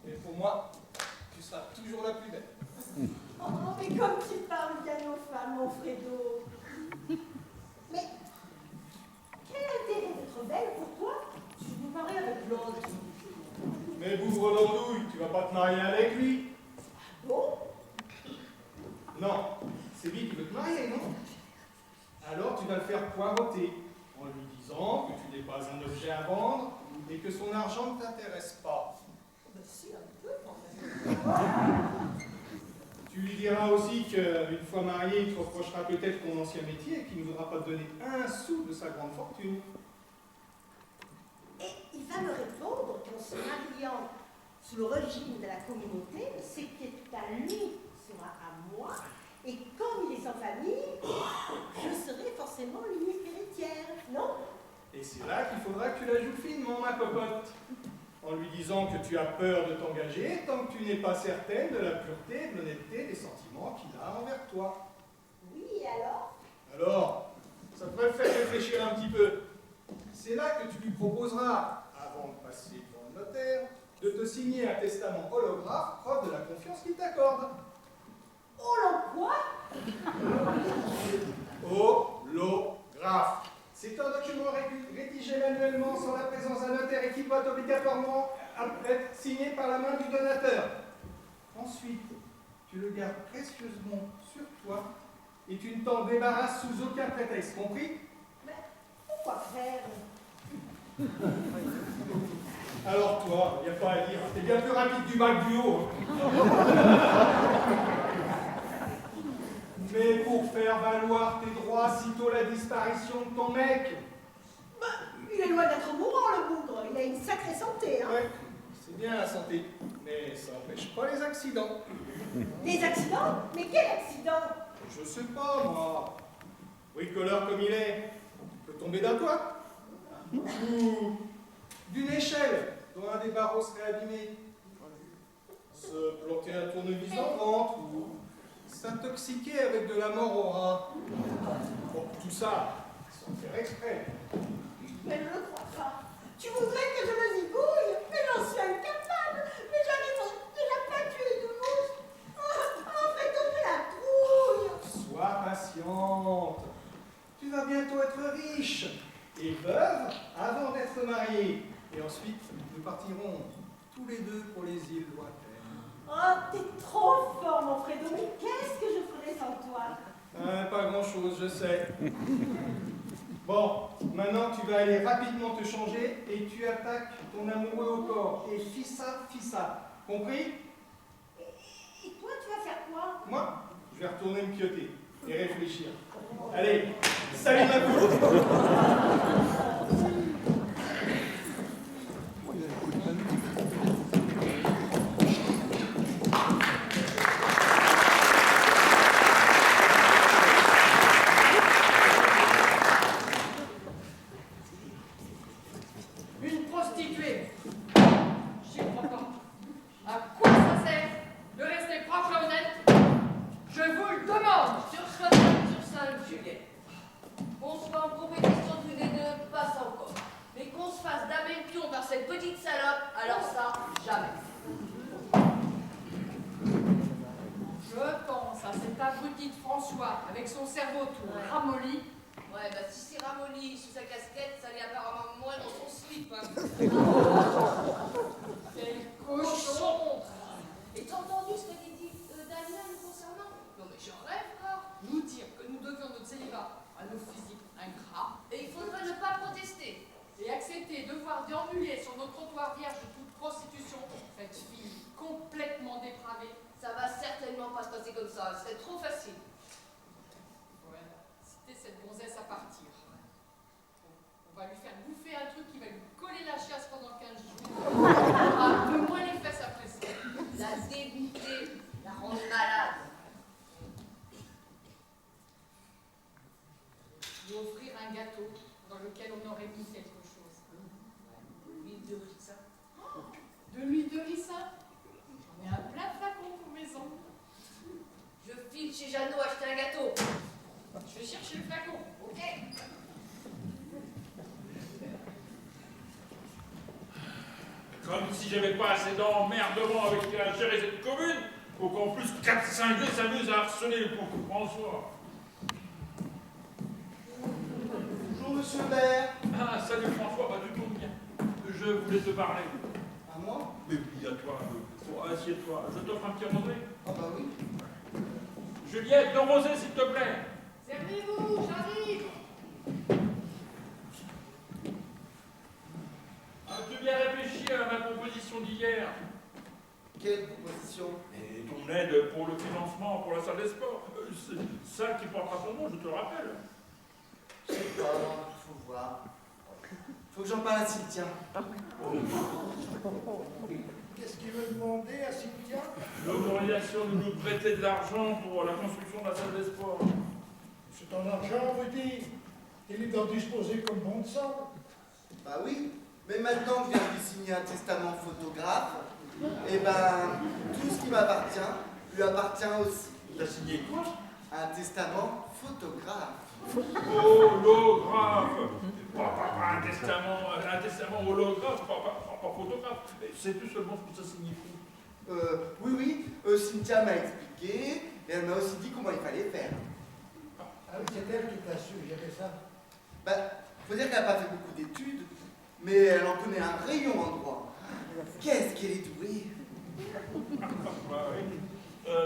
Mais pour moi, tu seras toujours la plus belle. Oh, mais comme tu parles bien aux femmes, mon Fredo. Mais quel intérêt d'être belle pour toi si je vous marie avec l'autre? Mais bougre d'andouille, tu vas pas te marier avec lui. Bon? Non, c'est lui qui veut te marier, non? Alors tu vas le faire poireauter en lui disant que tu n'es pas un objet à vendre et que son argent ne t'intéresse pas. Ben si, un peu quand même. Tu lui diras aussi qu'une fois marié, il te reprochera peut-être ton ancien métier et qu'il ne voudra pas te donner un sou de sa grande fortune. Et il va me répondre qu'en se mariant sous le régime de la communauté, c'est qu'à lui sera à moi, et comme il est sans famille, je serai forcément l'unique héritière, non? Et c'est là qu'il faudra que tu la joues finement, ma cocotte, en lui disant que tu as peur de t'engager tant que tu n'es pas certaine de la pureté et de l'honnêteté des sentiments qu'il a envers toi. Oui, et alors? Alors, ça devrait te faire réfléchir un petit peu. C'est là que tu lui proposeras, avant de passer devant le notaire, de te signer un testament holographe, preuve de la confiance qu'il t'accorde. Quoi? Holographe. C'est un document rédigé manuellement sans la main du donateur. Ensuite, tu le gardes précieusement sur toi et tu ne t'en débarrasses sous aucun prétexte, compris? Mais pourquoi faire? Alors toi, il n'y a pas à dire, t'es bien plus rapide du bas que du haut. Mais pour faire valoir tes droits sitôt la disparition de ton mec. Bah, il est loin d'être mourant, le bougre. Il a une sacrée santé, hein. Ouais, c'est bien la santé, mais ça n'empêche pas les accidents. Des accidents? Mais quel accident? Je sais pas, moi. Bricoleur comme il est, il peut tomber d'un toit. Ou d'une échelle dont un des barreaux serait abîmé. Se planter un tournevis dans le ventre ou s'intoxiquer avec de la mort au rat. Bon, tout ça, sans faire exprès. Mais je ne le crois pas. Tu voudrais que je me zigouille? Mais j'en suis incapable. Mais j'arrive déjà pas tuer de mouche. Oh, fais-toi la trouille. Sois patiente. Tu vas bientôt être riche et veuve avant d'être mariée. Et ensuite, nous partirons tous les deux pour les îles lointaines. Oh, t'es trop fort, mon Fredo. Mais qu'est-ce que je ferais sans toi? Pas grand-chose, je sais. Bon, maintenant tu vas aller rapidement te changer et tu attaques ton amoureux au corps. Et fissa. Compris? Et toi, tu vas faire quoi? Moi, je vais retourner me pioter et réfléchir. Allez, salut ma poule! Une prostituée. J'y crois pas. À quoi ça sert de rester propre et honnête? Je vous le demande. Sur ça, Juliette. Qu'on soit en compétition tous les deux, passe encore. Mais qu'on se fasse damer le pion par cette petite salope, alors ça, jamais. Je pense à cet abruti de François avec son cerveau tout ramolli. Ouais, bah si c'est ramolli sous sa casquette, ça l'est apparemment moins dans son slip. Hein. Quel cochon! Et t'as entendu ce qu'a dit Daniel nous concernant? Non mais je rêve, quoi. Nous dire que nous devions notre célibat à nos physiques ingrats Et il faudrait ne pas protester. et accepter devoir déambuler sur nos trottoirs vierges de toute prostitution, cette fille complètement dépravée. Ça va certainement pas se passer comme ça, c'est trop facile. Ouais, citer cette gonzesse à partir. On va lui faire bouffer un truc qui va lui coller la chiasse pendant 15 jours. Un peu moins les fesses après ça. La dégoûter, la rendre malade. Lui offrir un gâteau dans lequel on aurait mis quelque chose. L'huile de ricin. De l'huile de ricin. J'en ai un plein flacon pour maison. Je file chez Jeannot acheter un gâteau. Je vais chercher le flacon. Ok. Comme si j'avais pas assez d'emmerdement avec à gérer cette commune, pour qu'en plus 4 cinglés s'amusent à harceler le pauvre François. Bonjour, monsieur le maire. Ah, salut François, bah tu tombes bien. Je voulais te parler. À moi? Mais oui, à toi. Assieds-toi. Je t'offre un petit rosé. Ah bah oui. Juliette, ton rosé, s'il te plaît. Servez-vous, j'arrive. As-tu bien réfléchi à ma proposition d'hier? Quelle proposition? Et ton aide pour le financement pour la salle des sports. C'est ça qui portera ton nom, je te le rappelle. Je sais pas, faut voir. Faut que j'en parle à Cynthia. Qu'est-ce qu'il veut demander à Cynthia? L'autorisation de nous prêter de l'argent pour la construction de la salle des sports. C'est ton argent, vous dites. Il est d'en disposer comme bon te semble. Bah oui, mais maintenant que je viens de lui signer un testament photographe, eh ben, tout ce qui m'appartient lui appartient aussi. Il a signé quoi? Un testament photographe. Holographe. Pas un testament holographe, pas photographe. C'est tout seulement ce que ça signifie. Oui, Cynthia m'a expliqué, et elle m'a aussi dit comment il fallait faire. Ah oui, c'est elle qui t'a suggéré ça. Bah, faut dire qu'elle n'a pas fait beaucoup d'études, mais elle en connaît un rayon en droit. Qu'est-ce qu'elle est douée?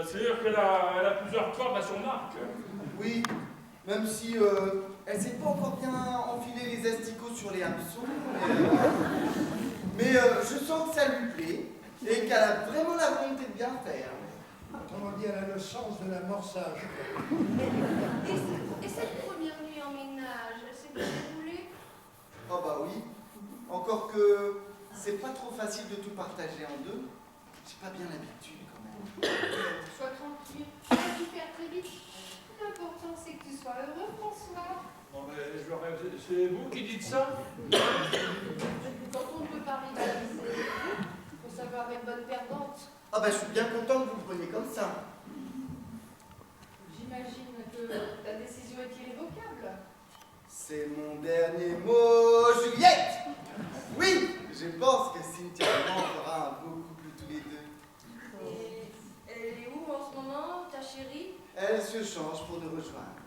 C'est-à-dire qu'elle a plusieurs cordes à son arc. Oui, même si elle sait pas encore bien enfiler les asticots sur les hameçons, mais je sens que ça lui plaît et qu'elle a vraiment la volonté de bien faire. Autrement dit, elle a le sens de l'amorçage. Et cette première nuit en ménage, elle s'est bien déroulée? Oh bah oui, encore que c'est pas trop facile de tout partager en deux. J'ai pas bien l'habitude quand même. Sois tranquille, ça va tout faire très vite. L'important c'est que tu sois heureux, François. Non mais c'est vous qui dites ça? Quand on ne peut pas rivaliser, il faut savoir être bonne perdante. Ah bah je suis bien content que vous le preniez comme ça. J'imagine que ta décision est irrévocable. C'est mon dernier mot, Juliette. Oui, je pense que Cynthia et moi on fera un beau couple tous les deux. Et elle est où en ce moment, ta chérie? Elle se change pour nous rejoindre.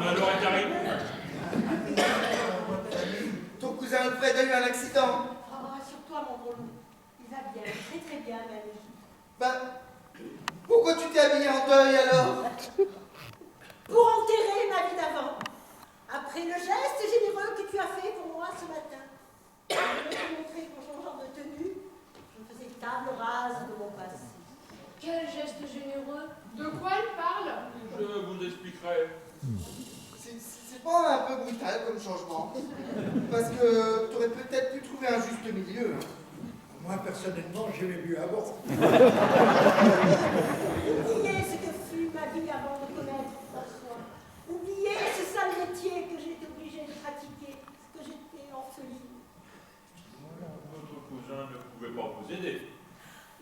Alors est arrivé. Ton cousin Alfred a eu un accident. Oh, rassure-toi, mon gros loup. Il va bien, très très bien, même. Ben, pourquoi tu t'es habillé en deuil alors? Pour enterrer ma vie d'avant. Après le geste généreux que tu as fait pour moi ce matin. Je vais te montrer qu'en changeant de tenue, je faisais table rase de mon passé. Quel geste généreux! De quoi il parle? Je vous expliquerai. C'est pas un peu brutal comme changement? Parce que tu aurais peut-être pu trouver un juste milieu. Moi, personnellement, je l'ai vu avant. Oubliez ce que fut ma vie avant de connaître François. Oubliez ce sale métier que j'ai été obligée de pratiquer, ce que j'étais orpheline. Votre cousin ne pouvait pas vous aider.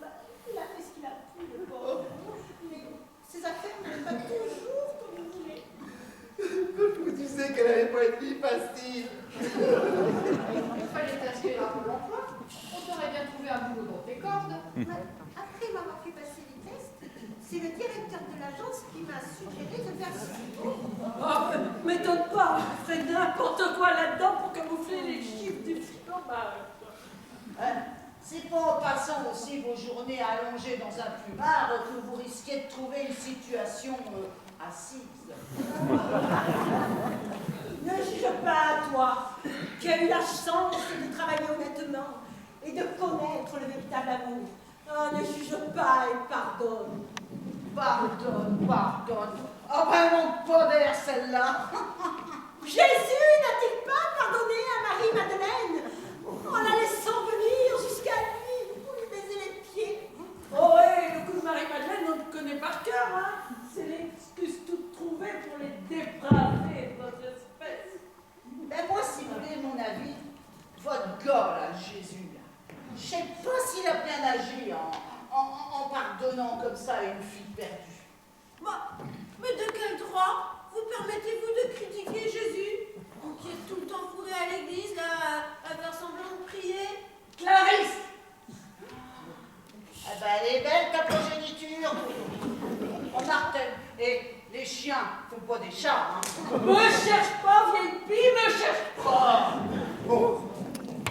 Bah, il a fait ce qu'il a pu, le pauvre. Mais ses affaires ne vont pas toujours comme il voulait. Je vous disais qu'elle allait pas être vie facile. Il fallait t'inscrire à Pôle emploi. On t'aurait bien trouvé un boulot dans tes cordes. Après m'avoir fait passer les tests, c'est le directeur de l'agence qui m'a suggéré de faire ce Oh, m'étonne pas, vous ferez n'importe quoi là-dedans pour camoufler les chiffres du chômage. C'est pas en passant aussi vos journées allongées dans un plumard que vous risquez de trouver une situation assise. Ne juge pas à toi, qui as eu la chance de travailler honnêtement et de connaître le véritable amour. Oh, ne juge pas et pardonne. Pardonne. Oh, vraiment pas d'air celle-là. Jésus n'a-t-il pas pardonné à Marie-Madeleine en la laissant venir jusqu'à lui pour lui baiser les pieds? Oh, et le coup de Marie-Madeleine, on le connaît par cœur, hein. C'est l'excuse toute trouvée pour les dépravés de notre espèce. Ben moi, si vous voulez mon avis, votre gars, là, Jésus, là, je sais pas s'il a bien agi en pardonnant comme ça à une fille perdue. Mais de quel droit vous permettez-vous de critiquer Jésus, qui est tout le temps fourré à l'église, là, à faire semblant de prier? Clarisse! Ah ben, elle est belle, ta progéniture. On martèle. Et les chiens font pas des chats, hein. Me cherche pas, vieille fille, me cherche pas! Bon,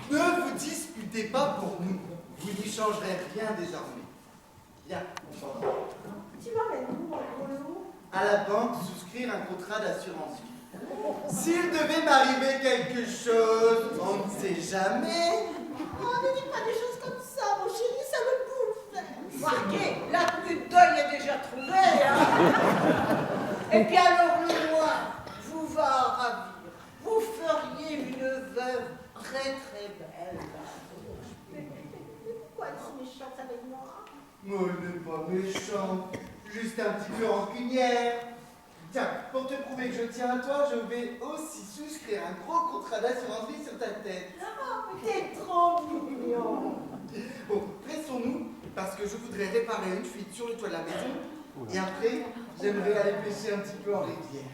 ne vous disputez pas pour nous. Vous n'y changerez rien désormais. Viens, on s'en va. Tu m'emmènes où, mon gros loup? À la banque, souscrire un contrat d'assurance vie. S'il devait m'arriver quelque chose, on ne sait jamais. Oh, ne dis pas des choses comme ça, mon chéri, ça me bouffe. Marquez, la tenue de deuil est déjà trouvée, hein. Et puis alors le loin vous va ravir. Vous feriez une veuve très très belle. Pourquoi es-tu méchante avec moi? Moi, elle n'est pas méchante, juste un petit peu rancunière. Tiens, pour te prouver que je tiens à toi, je vais aussi souscrire un gros contrat d'assurance vie sur ta tête. Oh, t'es trop mignon. Bon, pressons-nous, parce que je voudrais réparer une fuite sur le toit de la maison, et après, j'aimerais aller pêcher un petit peu en rivière.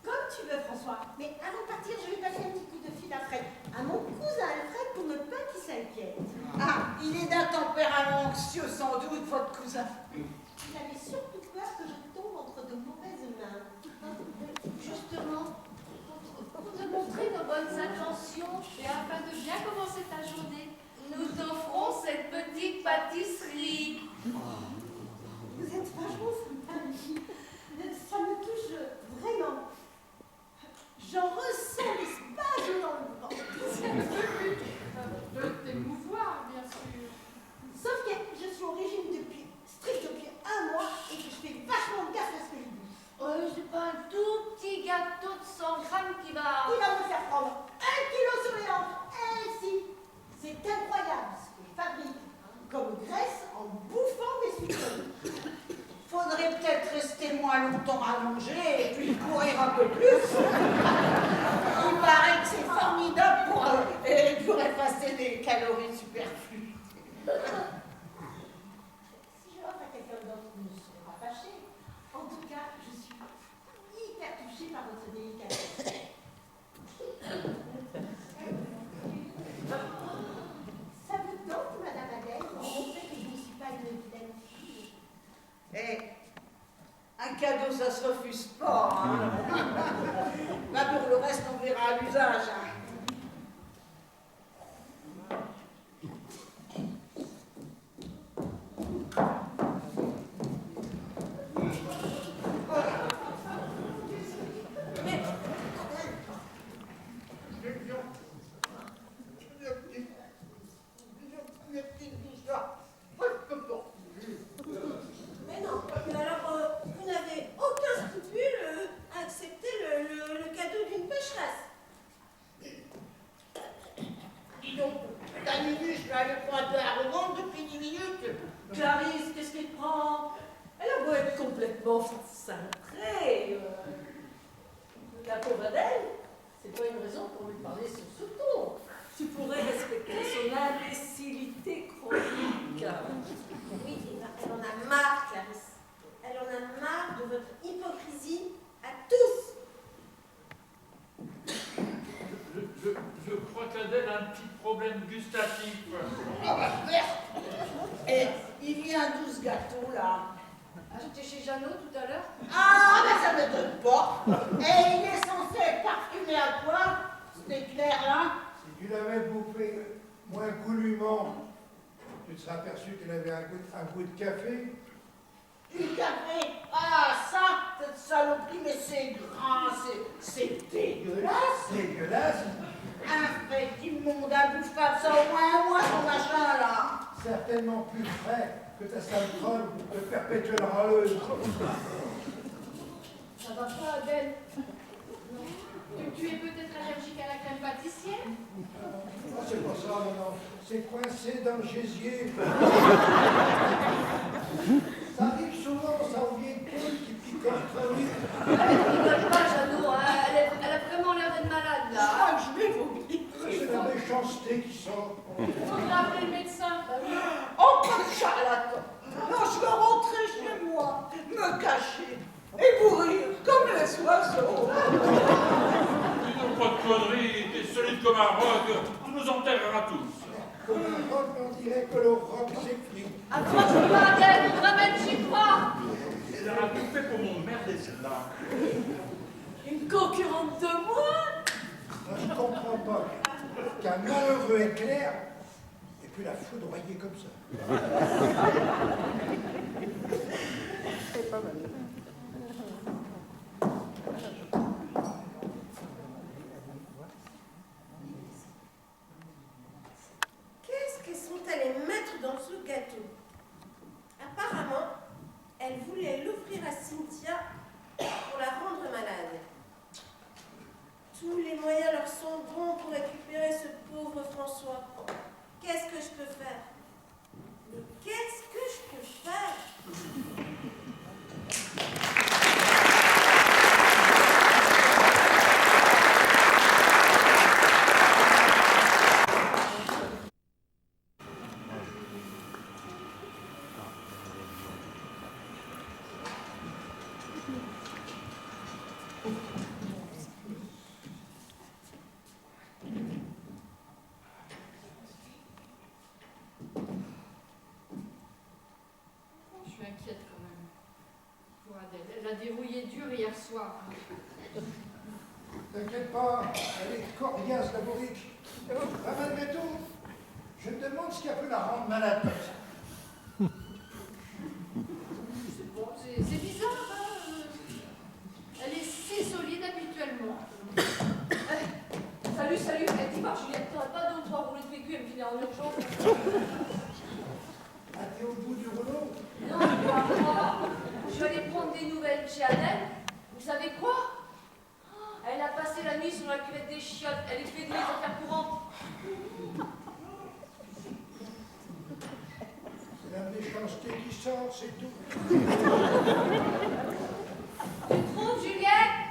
Comme tu veux, François. Mais avant de partir, je vais passer un petit coup de fil à Fred, à mon cousin Alfred, pour ne pas qu'il s'inquiète. Ah, il est d'un tempérament anxieux sans doute, votre cousin. Il avait surtout peur que je tombe entre de mauvaises mains. Juste et afin de bien commencer ta journée, nous t'offrons cette petite pâtisserie. Vous êtes vachement sympathique. Ça me touche vraiment. J'en ressens les spasmes dans le ventre. C'est le but de t'émouvoir, bien sûr. Sauf que je suis au régime strict depuis 1 mois et que je fais vachement gaffe à ce que je dis. C'est pas un tout petit gâteau de 100 grammes qui va... Il va me faire prendre 1 kilo sur les hanches. Ainsi, c'est incroyable ce que je fabrique comme graisse en bouffant des sucreries. Faudrait peut-être rester moins longtemps allongé et puis courir un peu plus. Il paraît que c'est formidable pour effacer des calories superflues. Si je l'offre à quelqu'un d'autre, vous ne serez pas fâché. En tout cas, je suis hyper touchée par votre délicatesse. Ça vous tente, Madame Adèle, pour montrer que je ne suis pas une vilaine fille? Un cadeau, ça se refuse pas. Hein. Là, pour le reste, on verra à l'usage. Hein. Mais non, alors vous n'avez aucun scrupule à accepter le cadeau d'une pécheresse. Dis donc, ta minute, je l'avais pas un peu arrogante depuis 10 minutes. Clarisse, qu'est-ce qui te prend? Elle a beau être complètement cintrée. La pauvre Adèle, c'est pas une raison pour lui parler sur ce ton. Tu pourrais respecter son imbécilité chronique. Oui, elle en a marre, Clarisse. Elle en a marre de votre hypocrisie à tous. Je crois qu'Adèle a un petit problème gustatif. Ah bah merde. Et il vient d'où ce gâteau là? J'étais chez Jeannot tout à l'heure. Ah, mais ça ne m'étonne pas. Et il est censé être parfumé à quoi? C'était clair là? Si tu l'avais bouffé moins goulûment, tu te serais aperçu qu'il avait un goût de café. Du café? Ah, ça, cette saloperie, mais c'est gras, c'est dégueulasse. Dégueulasse. Infect, immonde, imbouffable, ça au moins un mois son machin là. Certainement plus frais que ta sale troll de perpétuelle râleuse. Ça va pas, Adèle? Tu es peut-être allergique à la crème pâtissière? Ah, c'est pas ça, non. C'est coincé dans le gésier. Ça arrive souvent, ça aux vieilles poules qui picorent trop vite. Elle rigole pas, Jeannot, hein. Elle a vraiment l'air d'être malade, Je là. crois que je vais vomir. C'est la méchanceté qui sort. Faudra appeler le médecin. Oh, quel charlatan. Non, je veux rentrer chez moi, me cacher et mourir comme les oiseaux. Dis donc pas de conneries, t'es solide comme un roc, tu nous enterreras tous. Comme un roc, on dirait que le roc s'effrite. Accroche-toi, Adèle, ramène j'y crois. Elle a tout fait pour m'emmerder celle-là. Une concurrente de moi? Je ne comprends pas qu'un malheureux éclair ait pu la foudroyer comme ça. Qu'est-ce qu'elles sont allées mettre dans ce gâteau? Apparemment, elles voulaient l'offrir à Cynthia pour la rendre malade. Tous les moyens leur sont bons pour récupérer ce pauvre François. Qu'est-ce que je peux faire? Mais qu'est-ce que je peux faire? Je suis inquiète quand même. Pour Adèle. Elle a dérouillé dur hier soir. T'inquiète pas, elle est coriace, la bourrique. Admettons, je me demande ce qui a pu la rendre malade comme ça. Bon, c'est bizarre, hein. Elle est si solide habituellement. Salut, dis-moi, Juliette, t'aurais pas 2 ou 3 rouleaux de PQ et me filer en urgence? Ah, t'es au bout du rouleau? Non, pas moi. Je suis allée prendre des nouvelles chez Adèle. Vous savez quoi? Elle a passé la nuit sur la cuvette des chiottes. Elle expédie les affaires courantes. C'est la méchanceté qui sort, c'est tout. Tu trouves, Juliette?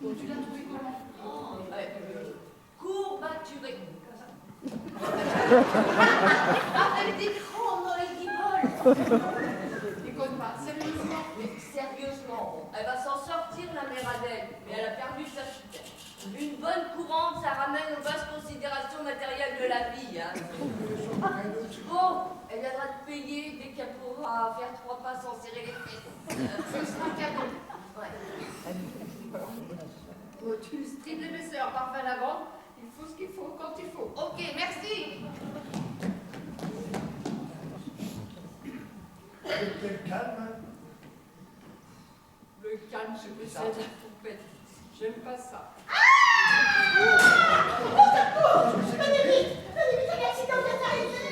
Bon, tu l'as trouvé comment? Courbaturée. Avec des crans dans les guibolles. Déconne pas, sérieusement. Mais sérieusement, elle va s'en sortir, la mère Adèle. Mais elle a perdu sa chute. Une bonne courante, ça ramène aux basses considérations matérielles de la vie. Hein. Bon, elle viendra te payer dès qu'elle pourra faire 3 pas sans serrer les fesses. Ce sera cadeau. Ouais. Bon, tu strives l'épaisseur, parfum lavande. Il faut ce qu'il faut quand il faut. Ok, merci. Quel calme, hein. Le calme se possède la poupette. J'aime pas ça. Allez vite, un accident vient d'arriver.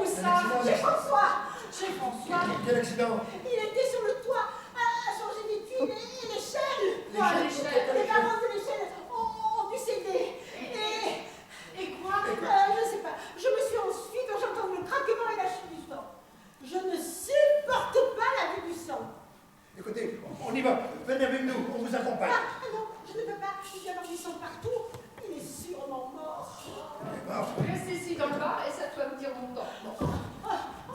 Où ça? Chez François. Chez François. Quel accident? Il était sur le toit à changer des tuiles et l'échelle. L'échelle. Les parents de l'échelle ont dû céder. Et quoi? Je sais pas. Je me suis ensuite quand j'entends le craquement et la chute du sang. Je ne supporte pas la vue du sang. Écoutez, on y va. Venez avec nous, on vous accompagne. Ah non, je ne peux pas. Il y a du sang partout. Il est sûrement mort. Reste ici dans le bar et ça doit me dire mon temps. Oh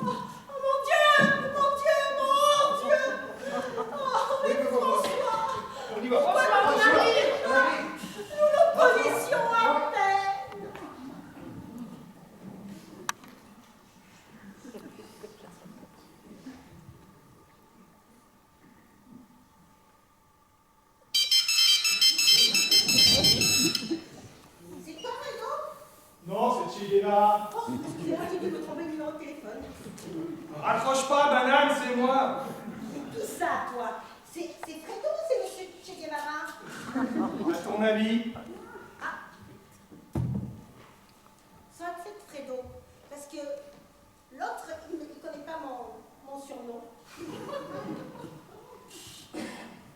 mon Dieu! Mon Dieu! Mon Dieu! Oh, mais François! On y va. Voilà, on arrive! Nous nous connaissions à peine! C'est toi, Renaud? Non, c'est Che Guevara. Oh, excusez-moi, j'ai dû me tromper le numéro de téléphone. Raccroche pas, banane, c'est moi. Tout ça, toi, c'est Fredo ou c'est monsieur Che Guevara? À ton avis? Ça va être Fredo, parce que l'autre, il ne connaît pas mon surnom.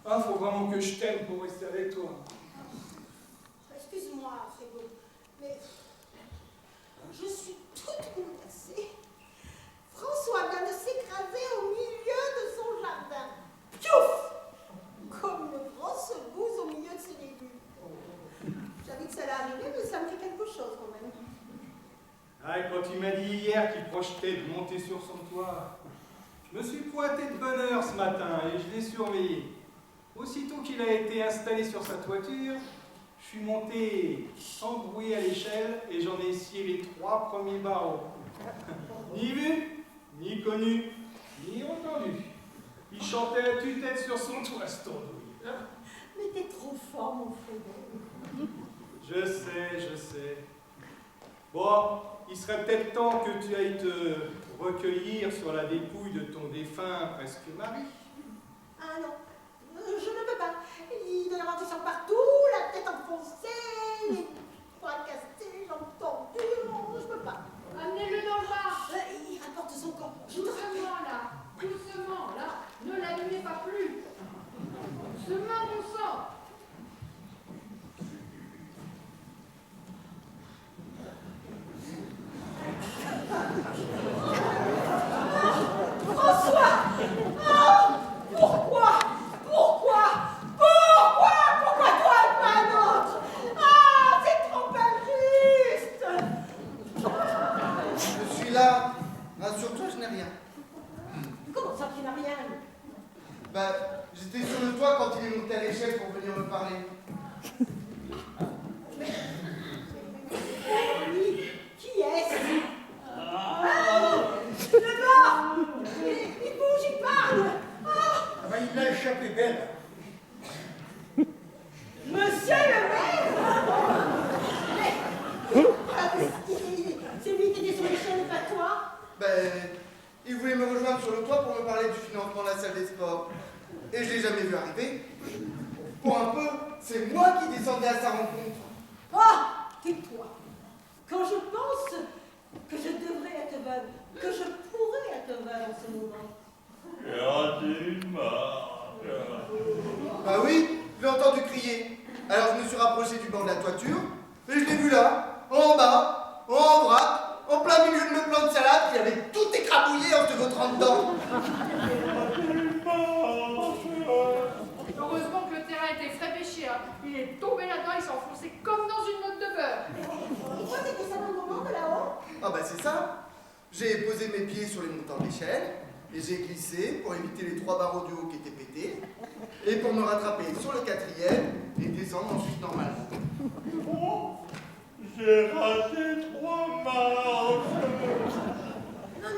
Ah, faut vraiment que je t'aime pour rester avec toi. Excuse-moi, Fredo, mais je suis toute bouleversée. François vient de s'écraser au milieu de son jardin. Piouf! Comme une grosse bouse au milieu de ses légumes. J'avais que ça allait arriver, mais ça me fait quelque chose quand même. Ah, et quand il m'a dit hier qu'il projetait de monter sur son toit, je me suis pointé de bonne heure ce matin et je l'ai surveillé. Aussitôt qu'il a été installé sur sa toiture, je suis monté sans bruit à l'échelle et j'en ai scié les 3 premiers barreaux. Ni vu, ni connu, ni entendu. Il chantait à tue-tête sur son toit, ce tondouille. Mais t'es trop fort, mon Fredo. Je sais. Bon, il serait peut-être temps que tu ailles te recueillir sur la dépouille de ton défunt presque mari. Ah non, je ne peux pas. Il doit y avoir du sang partout, la tête enfoncée, les bras cassés, les jambes tordues. Non, je peux pas. Amenez-le dans le bar. Il rapporte son corps. Doucement là. Doucement là. Ne l'allumez pas plus. Doucement, bon sang. François! Oh! jamais vu arriver. Pour un peu, c'est moi qui descendais à sa rencontre. Ah, tais-toi. Quand je pense que je devrais être veuve, que je pourrais être veuve en ce moment. Bah oui, je l'ai entendu crier. Alors je me suis rapproché du banc de la toiture, et je l'ai vu là, en bas, en vrac, en plein milieu de mes plants de salade, il avait tout écrabouillé en se vautrant dedans. Heureusement que le terrain était frais pêché. Hein. Il est tombé là-dedans, il s'est enfoncé comme dans une motte de beurre. Et toi, c'était ça dans le moment de là-haut? Ah bah c'est ça. J'ai posé mes pieds sur les montants d'échelle, et j'ai glissé pour éviter les 3 barreaux du haut qui étaient pétés, et pour me rattraper sur le 4e et descendre ensuite normalement. Oh, j'ai raté 3 marches. Non,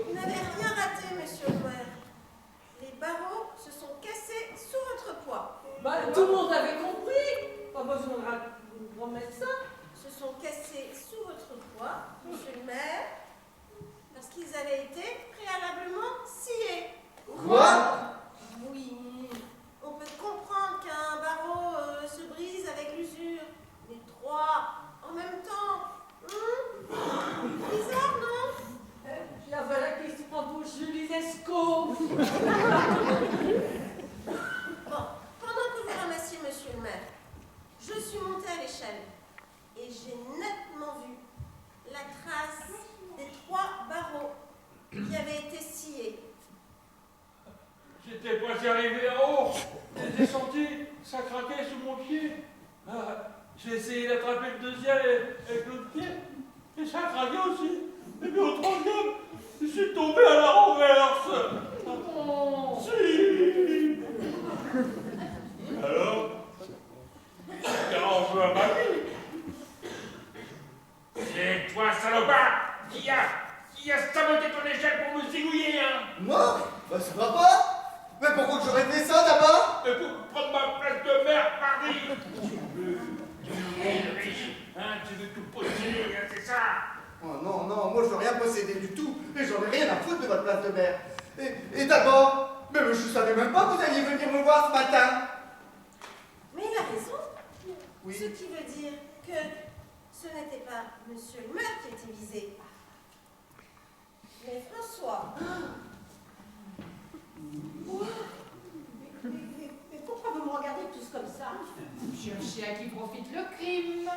vous n'avez rien raté, monsieur le maire. Les barreaux se sont cassés sous votre poids. Bah, tout le monde avait compris. Pas besoin de remettre ça. Se sont cassés sous votre poids, monsieur le maire, parce qu'ils avaient été préalablement sciés. Quoi? Oui. On peut comprendre qu'un barreau se brise avec l'usure. Mais 3 en même temps. Bizarre, non? La voilà qui se prend pour Julie Lescaut. Bon, pendant que vous ramassiez, monsieur le maire, je suis montée à l'échelle et j'ai nettement vu la trace des 3 barreaux qui avaient été sciés. J'étais presque arrivé en haut. J'ai senti, ça craquait sous mon pied. J'ai essayé d'attraper le deuxième avec l'autre pied. Et ça craquait aussi. Et puis au 3e, je suis tombé à la renverse. Oh. Si. Alors, ça arrange à ma vie. C'est toi, salopard, qui a saboté ton échelle pour me zigouiller, hein? Moi? Bah ça va pas. Mais pourquoi que j'aurais fait ça d'abord? Et pour prendre ma place de mère, Paris. Tu veux riche, hein? Tu veux tout posséder, hein, c'est ça? Oh non, non, moi je veux rien posséder du tout, et j'en ai rien à foutre de votre place de mère. Et d'abord, mais je savais même pas que vous alliez venir me voir ce matin. Mais il a raison. Oui. Ce qui veut dire que ce n'était pas monsieur le maire qui était visé, mais François. Mais pourquoi vous me regardez tous comme ça? Cherchez à qui profite le crime.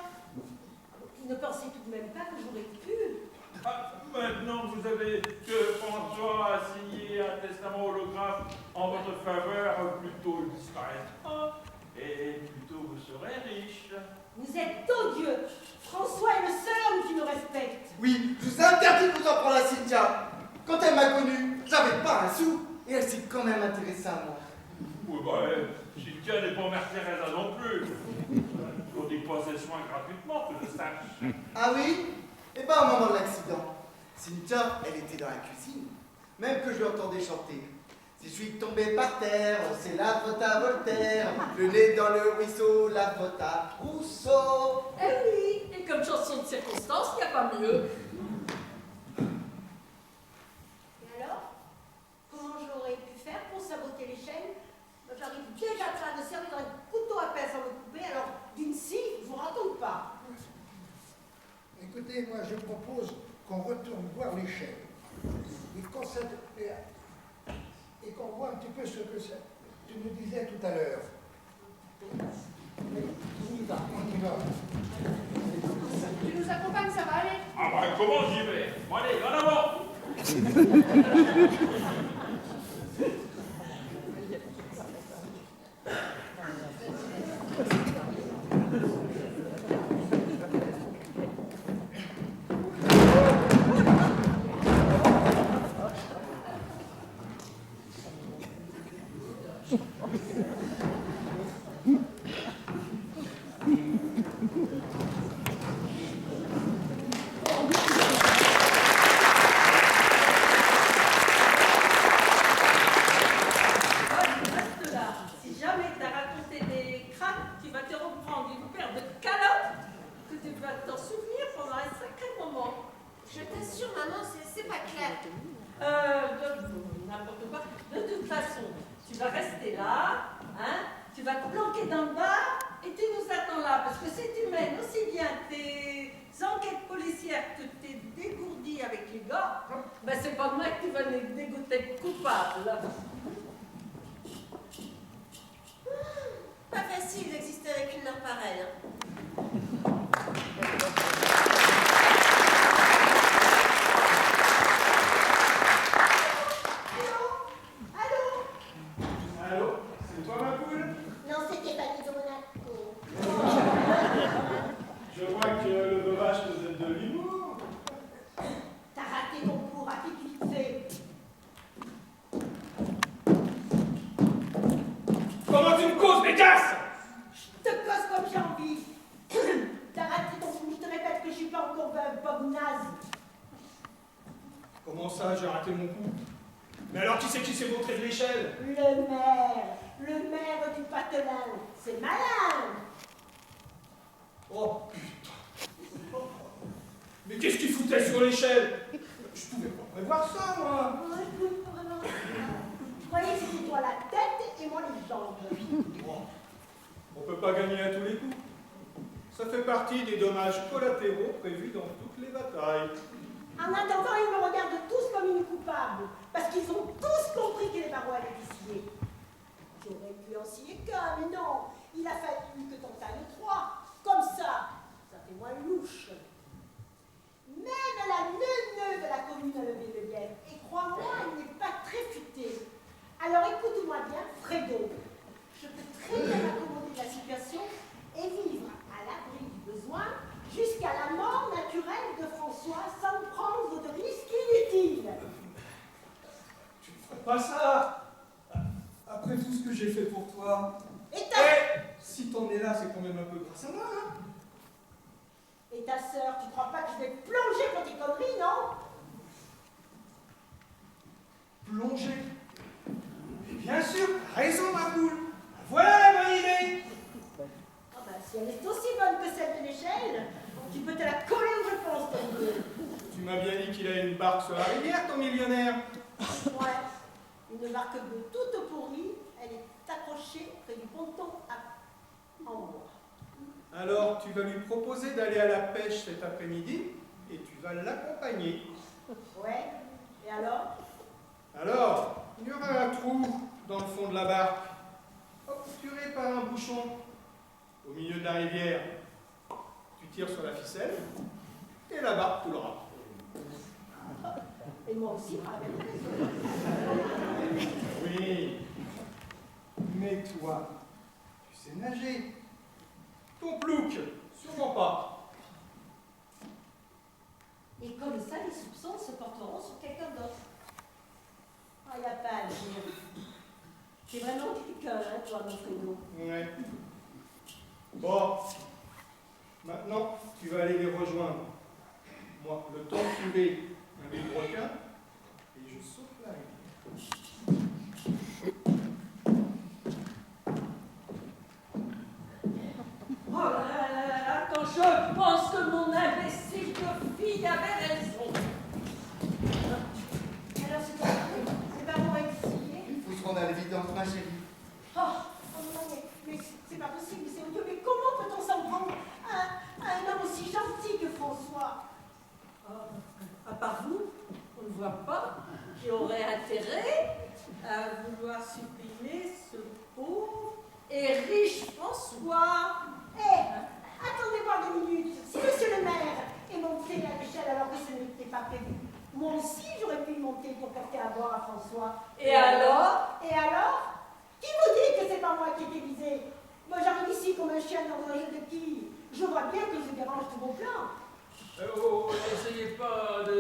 Ne pensez tout de même pas que j'aurais pu. Maintenant, vous avez que François a signé un testament holographe en votre faveur, plutôt il disparaîtra, et plutôt vous serez riche. Vous êtes odieux. François est le seul homme qui me respecte. Oui, je vous ai interdit de vous en prendre à Cynthia. Quand elle m'a connu, j'avais pas un sou, et elle s'est quand même intéressée à moi. Oui, bah, Cynthia n'est pas Mère Teresa non plus. On dit pas ses soins gratuitement, que je sache. Ah oui? Eh ben au moment de l'accident, Cynthia, elle était dans la cuisine. Même que je l'entendais chanter. Si je suis tombé par terre, c'est la faute à Voltaire. Le nez dans le ruisseau, la faute à Rousseau. Eh oui, et comme chanson de circonstance, il n'y a pas mieux. Et alors? Comment j'aurais pu faire pour saboter les chaînes? J'arrive déjà en train de servir un couteau à pain sans le couper, alors d'une scie, je vous raconte pas. Écoutez, moi je propose qu'on retourne voir les chaînes et qu'on voit un petit peu ce que tu nous disais tout à l'heure. On y va. On y va. Tu nous accompagnes, ça va aller? Ah bah comment j'y vais? Bon allez, en avant! N'importe quoi. De toute façon, tu vas rester là, hein, tu vas te planquer dans le bar et tu nous attends là. Parce que si tu mènes aussi bien tes enquêtes policières que tes dégourdis avec les gars, ben c'est pas demain que tu vas les dégoûter de coupables. Pas facile d'exister avec une mère pareille. Allô? C'est toi ma poule? Non, c'était Fanny de Monaco. Je vois que le veuvage te donne de l'humour. T'as raté ton cours, rapide vite fait. Comment tu me causes, Bécasse? Je te cause comme j'ai envie. T'as raté ton cours, je te répète que je suis pas encore veuve, Bob naze. Comment ça, j'ai raté mon coup? Mais alors qui c'est qui s'est montré de l'échelle? Le maire du patelin. C'est malin. Oh putain! Mais qu'est-ce qu'il foutait sur l'échelle? Je pouvais pas prévoir ça, moi! Oh, écoute, vraiment. Je croyais que c'était toi la tête et moi les jambes. Oh, on peut pas gagner à tous les coups. Ça fait partie des dommages collatéraux prévus dans toutes les batailles. En attendant, ils me regardent tous comme une coupable, parce qu'ils ont tous compris que les barreaux allaient décider. J'aurais pu en scier qu'un, mais non, il a fallu que t'en tailles 3. Comme ça fait moins louche. Même la neuneu de la commune a levé le lièvre, et crois-moi, il n'est pas très futé. Alors écoute-moi bien, Fredo, je peux très bien m'accommoder de la situation et vivre à l'abri du besoin jusqu'à la mort naturelle de François sans prendre de risques inutiles. Tu ne ferais pas ça! Après tout ce que j'ai fait pour toi. Et si t'en es là, c'est quand même un peu grâce à moi, hein? Et ta sœur, tu crois pas que je vais plonger pour tes conneries, non? Plonger? Mais bien sûr, raison ma poule! Voilà la bonne idée! Ah ben, si elle est aussi bonne que celle de l'échelle, tu peux te la coller où je pense, ton Dieu. Tu m'as bien dit qu'il a une barque sur la rivière, ton millionnaire. Ouais, une barque bleue toute pourrie, elle est accrochée près du ponton en bois. Alors, tu vas lui proposer d'aller à la pêche cet après-midi et tu vas l'accompagner. Ouais, et alors? Alors, il y aura un trou dans le fond de la barque, obturé par un bouchon au milieu de la rivière. Tu tires sur la ficelle et la barque coulera. Et moi aussi, par la même raison. Oui, mais toi, tu sais nager. Ton plouc, sûrement pas. Et comme ça, les soupçons se porteront sur quelqu'un d'autre. Ah, il n'y a pas à dire. C'est vraiment quelqu'un, hein, toi, mon Fredo. Ouais. Bon, maintenant, tu vas aller les rejoindre. Moi, le temps de trouver un lit de requin, et je saute la rivière. Oh là là là là, quand je pense que mon imbécile de fille avait raison. Alors, c'est pas moi ici. Il faut se rendre à l'évidence, ma chérie. Oh, non, mais c'est pas possible, c'est odieux. Mais comment peut-on s'en prendre à un homme aussi gentil que François? À part vous, on ne voit pas qui aurait intérêt à vouloir supprimer ce pauvre et riche François. Attendez voir 2 minutes. Si monsieur le maire est monté à l'échelle alors que ce n'était pas prévu, moi aussi j'aurais pu y monter pour porter à boire à François. Et alors? Et alors? Qui vous dit que c'est pas moi qui ai visé? Moi j'arrive ici comme un chien dans un jeu de quilles. Je vois bien que je dérange tous vos plans. N'essayez pas de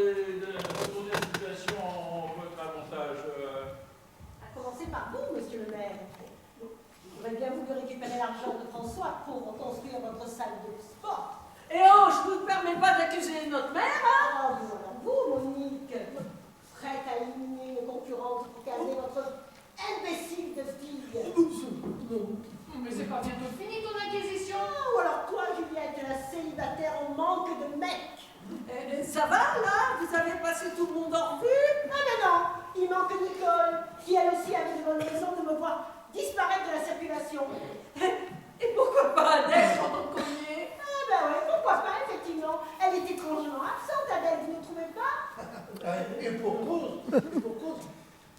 retourner la situation en votre avantage. À commencer par vous, monsieur le maire. J'aurais bien voulu récupérer l'argent de François pour reconstruire votre salle de sport. Et oh, je ne vous permets pas d'accuser notre mère, hein? Ah, vous, alors vous, Monique, prête à éliminer une concurrente pour caser votre imbécile de fille. Mais c'est pas bientôt fini ton inquisition. Ou alors toi, Juliette, la célibataire en manque de mec. Ça va, là? Vous avez passé tout le monde en revue? Ah mais non, il manque Nicole, qui elle aussi avait de bonnes raisons de me voir invitation. Et pourquoi pas Adèle quand on connaît? Ah ben ouais, pourquoi pas, effectivement. Elle est étrangement absente, Adèle, vous ne trouvez pas? Et pour cause,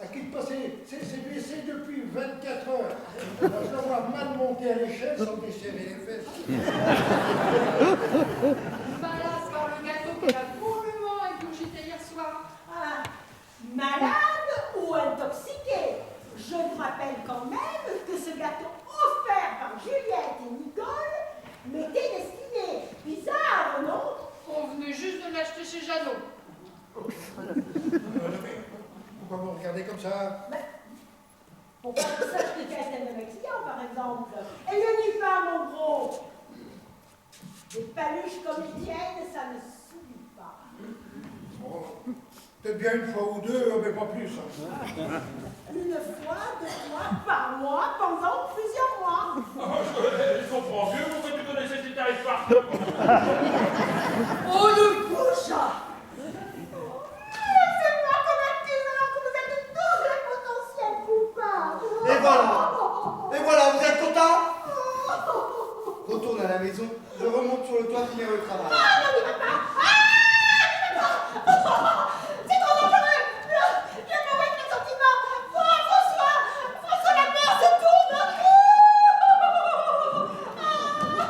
à qui de passer ses WC depuis 24 heures. Je le vois mal monter à l'échelle sans desserrer les fesses. Malade par le gâteau qu'elle a drôlement ingurgité hier soir. Ah, malade ou intoxiqué? Je vous rappelle quand même que ce gâteau offert par Juliette et Nicole m'était destiné. Bizarre, non? On venait juste de l'acheter chez Jeannot. Pourquoi vous regardez comme ça? Pour pas que ça, je déteste un de mes clients, par exemple. Et le n'y pas, mon gros. Des paluches comme les tiennes, ça ne s'oublie pas. Bon, peut-être bien une fois ou deux, mais pas plus. Hein. Une fois, 2 fois, par mois, pendant plusieurs mois. Je comprends mieux pourquoi tu connaissais tes tarifs par cœur. Oh, le boucha! C'est moi comme artisan que vous êtes tous les potentiels coupables. Et voilà, vous êtes content? Retourne à la maison, je remonte sur le toit finir le travail. Ah, non, n'y va pas! Ah, n'y va pas! C'est trop dangereux! Je m'envoie avec les sentiments! Oh, François! François, la mer se tourne!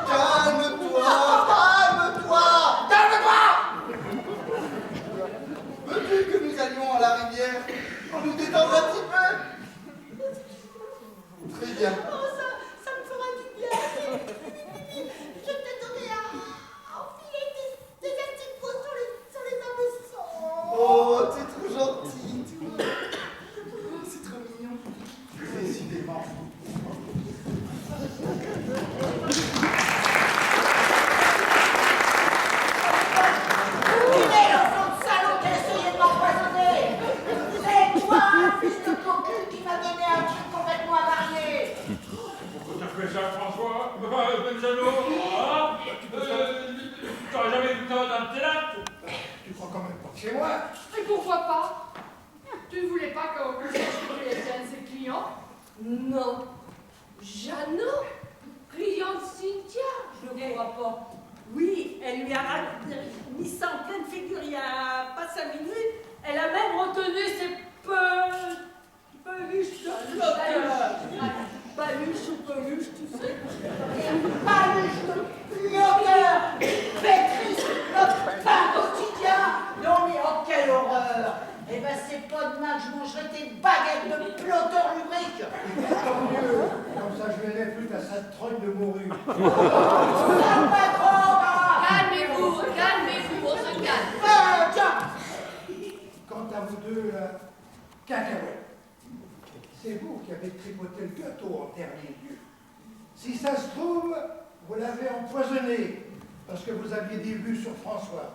Calme-toi! Calme-toi! Veux-tu que nous allions à la rivière pour nous détendre un petit peu? Très bien. Oh, ça me fera du bien! Je t'ai donné à enfiler des asticots sur les abeilles. Oh, t'es trop gentil. C'est trop mignon. Décidément. Où est l'enfant de salaud qui a essayé de m'empoisonner? C'est toi, fils de cocu, qui m'a donné un truc complètement avarié. Pourquoi t'as fait ça, François? Même Jeannot? Hein? T'aurais jamais vu ça dans tes lacs? Tu crois quand même pas que c'est moi? Et pourquoi pas? Tu ne voulais pas que je tienne ses clients? Non. Jeannot? Client de Cynthia? Je ne crois pas. Oui, elle lui a mis ça en pleine figure il y a pas 5 minutes. Elle a même retenu ses peluches de flotteur. Paluche ou peluche, tu sais. Paluche de flotteur, pétrice, notre pain quotidien. Non mais oh quelle horreur. Eh ben c'est pas demain que je mangerai tes baguettes de flotteur lubrique. Tant mieux. Comme ça, je verrai plus ta sale trogne de morue. Calmez-vous, on se calme. Tiens. Quant à vous deux, cacahuètes, c'est vous qui avez tripoté le gâteau en dernier lieu. Si ça se trouve, vous l'avez empoisonné parce que vous aviez des vues sur François.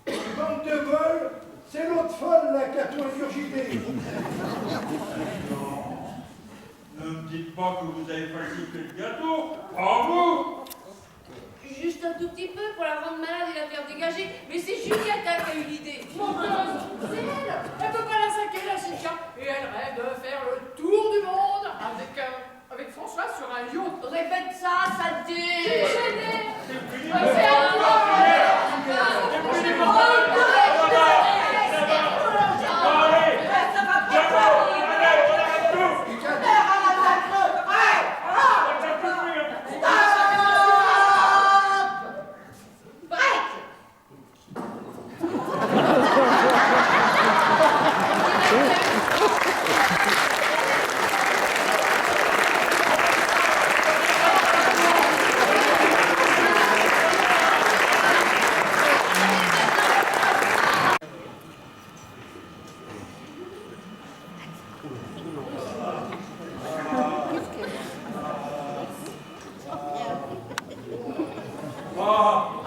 Bande de vol, c'est l'autre folle là qui a tout ingurgité. Non. Ne me dites pas que vous avez falsifié le gâteau. Bravo! Juste un tout petit peu pour la rendre malade et la faire dégager. Mais c'est Juliette qui a eu l'idée. Menteuse, c'est elle. Elle peut pas la saquer, la Cynthia. Et elle rêve de faire le tour du monde avec François sur un yacht. Répète ça, saleté. Je suis gênée. C'est fini. C'est un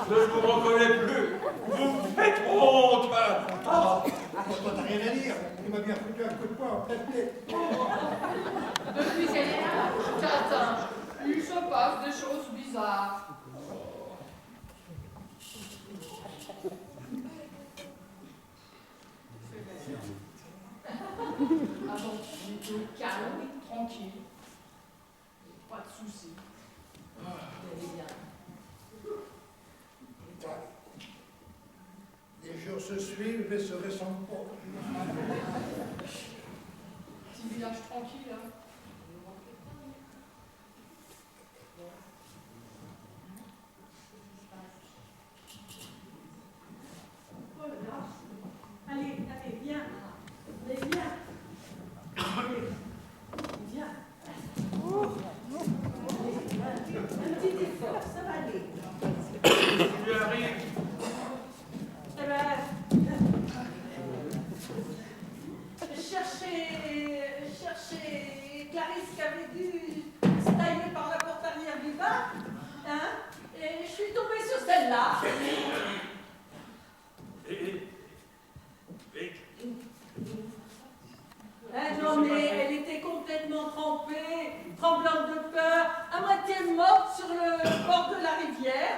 Je ne vous reconnais plus. Vous me faites honte. Toi, t'as rien à dire. Il m'a bien foutu un coup de poing en pleine tête. Depuis qu'elle est là, t'attends. Il se passe des choses bizarres. Ah bon, plutôt calme, tranquille. Pas souci. Vous allez bien. Les jours se suivent et se ressemblent pas. Petit village tranquille, hein. Oh là là. Allez, viens. Mais viens. Allez, viens. Allez, un petit effort, ça va aller. Je lui arrive. Eh ben, cherchez Clarisse qui avait dû se tailler par la porte arrière du bas, hein, et je suis tombée sur celle-là. Non mais elle était complètement trempée, tremblante de peur, à moitié morte sur le bord de la rivière.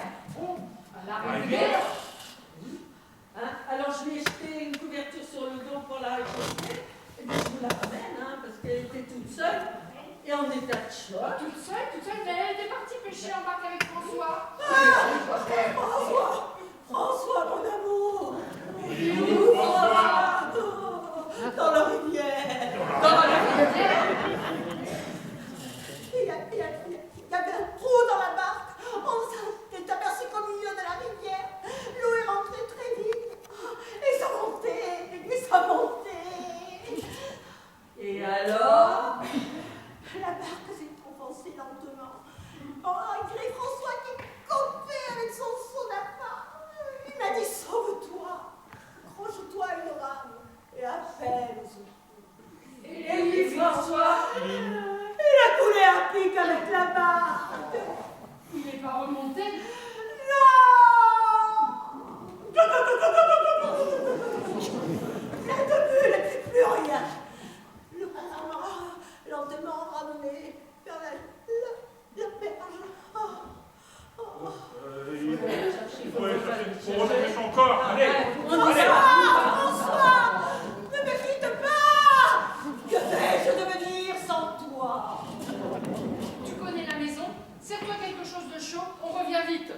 La rivière. Hein, alors je lui ai jeté une couverture sur le dos pour la réchauffer. Et puis je vous la ramène, hein, parce qu'elle était toute seule et en état de choc. Toute seule, mais elle était partie pêcher en barque avec François. François, mon amour. Il est où, François? Dans la rivière. Dans la rivière. Il y avait un trou dans la barque. On s'est aperçu qu'au milieu de la rivière, l'eau est rentrée très vite. Et ça montait. Et alors? La barque s'est enfoncée lentement. Malgré François qui campait avec son seau d'appât, il m'a dit sauve-toi, accroche-toi à une rame et appelle au secours. Et lui, François, il a coulé à pic avec la barque. Il n'est pas remonté. Il n'y plus rien. Le rame lentement ramené vers la berge. Il faut aller chercher son corps. Allez, François, ne me quitte pas. Que vais-je devenir sans toi? Tu connais la maison. Sers-toi quelque chose de chaud. On revient vite.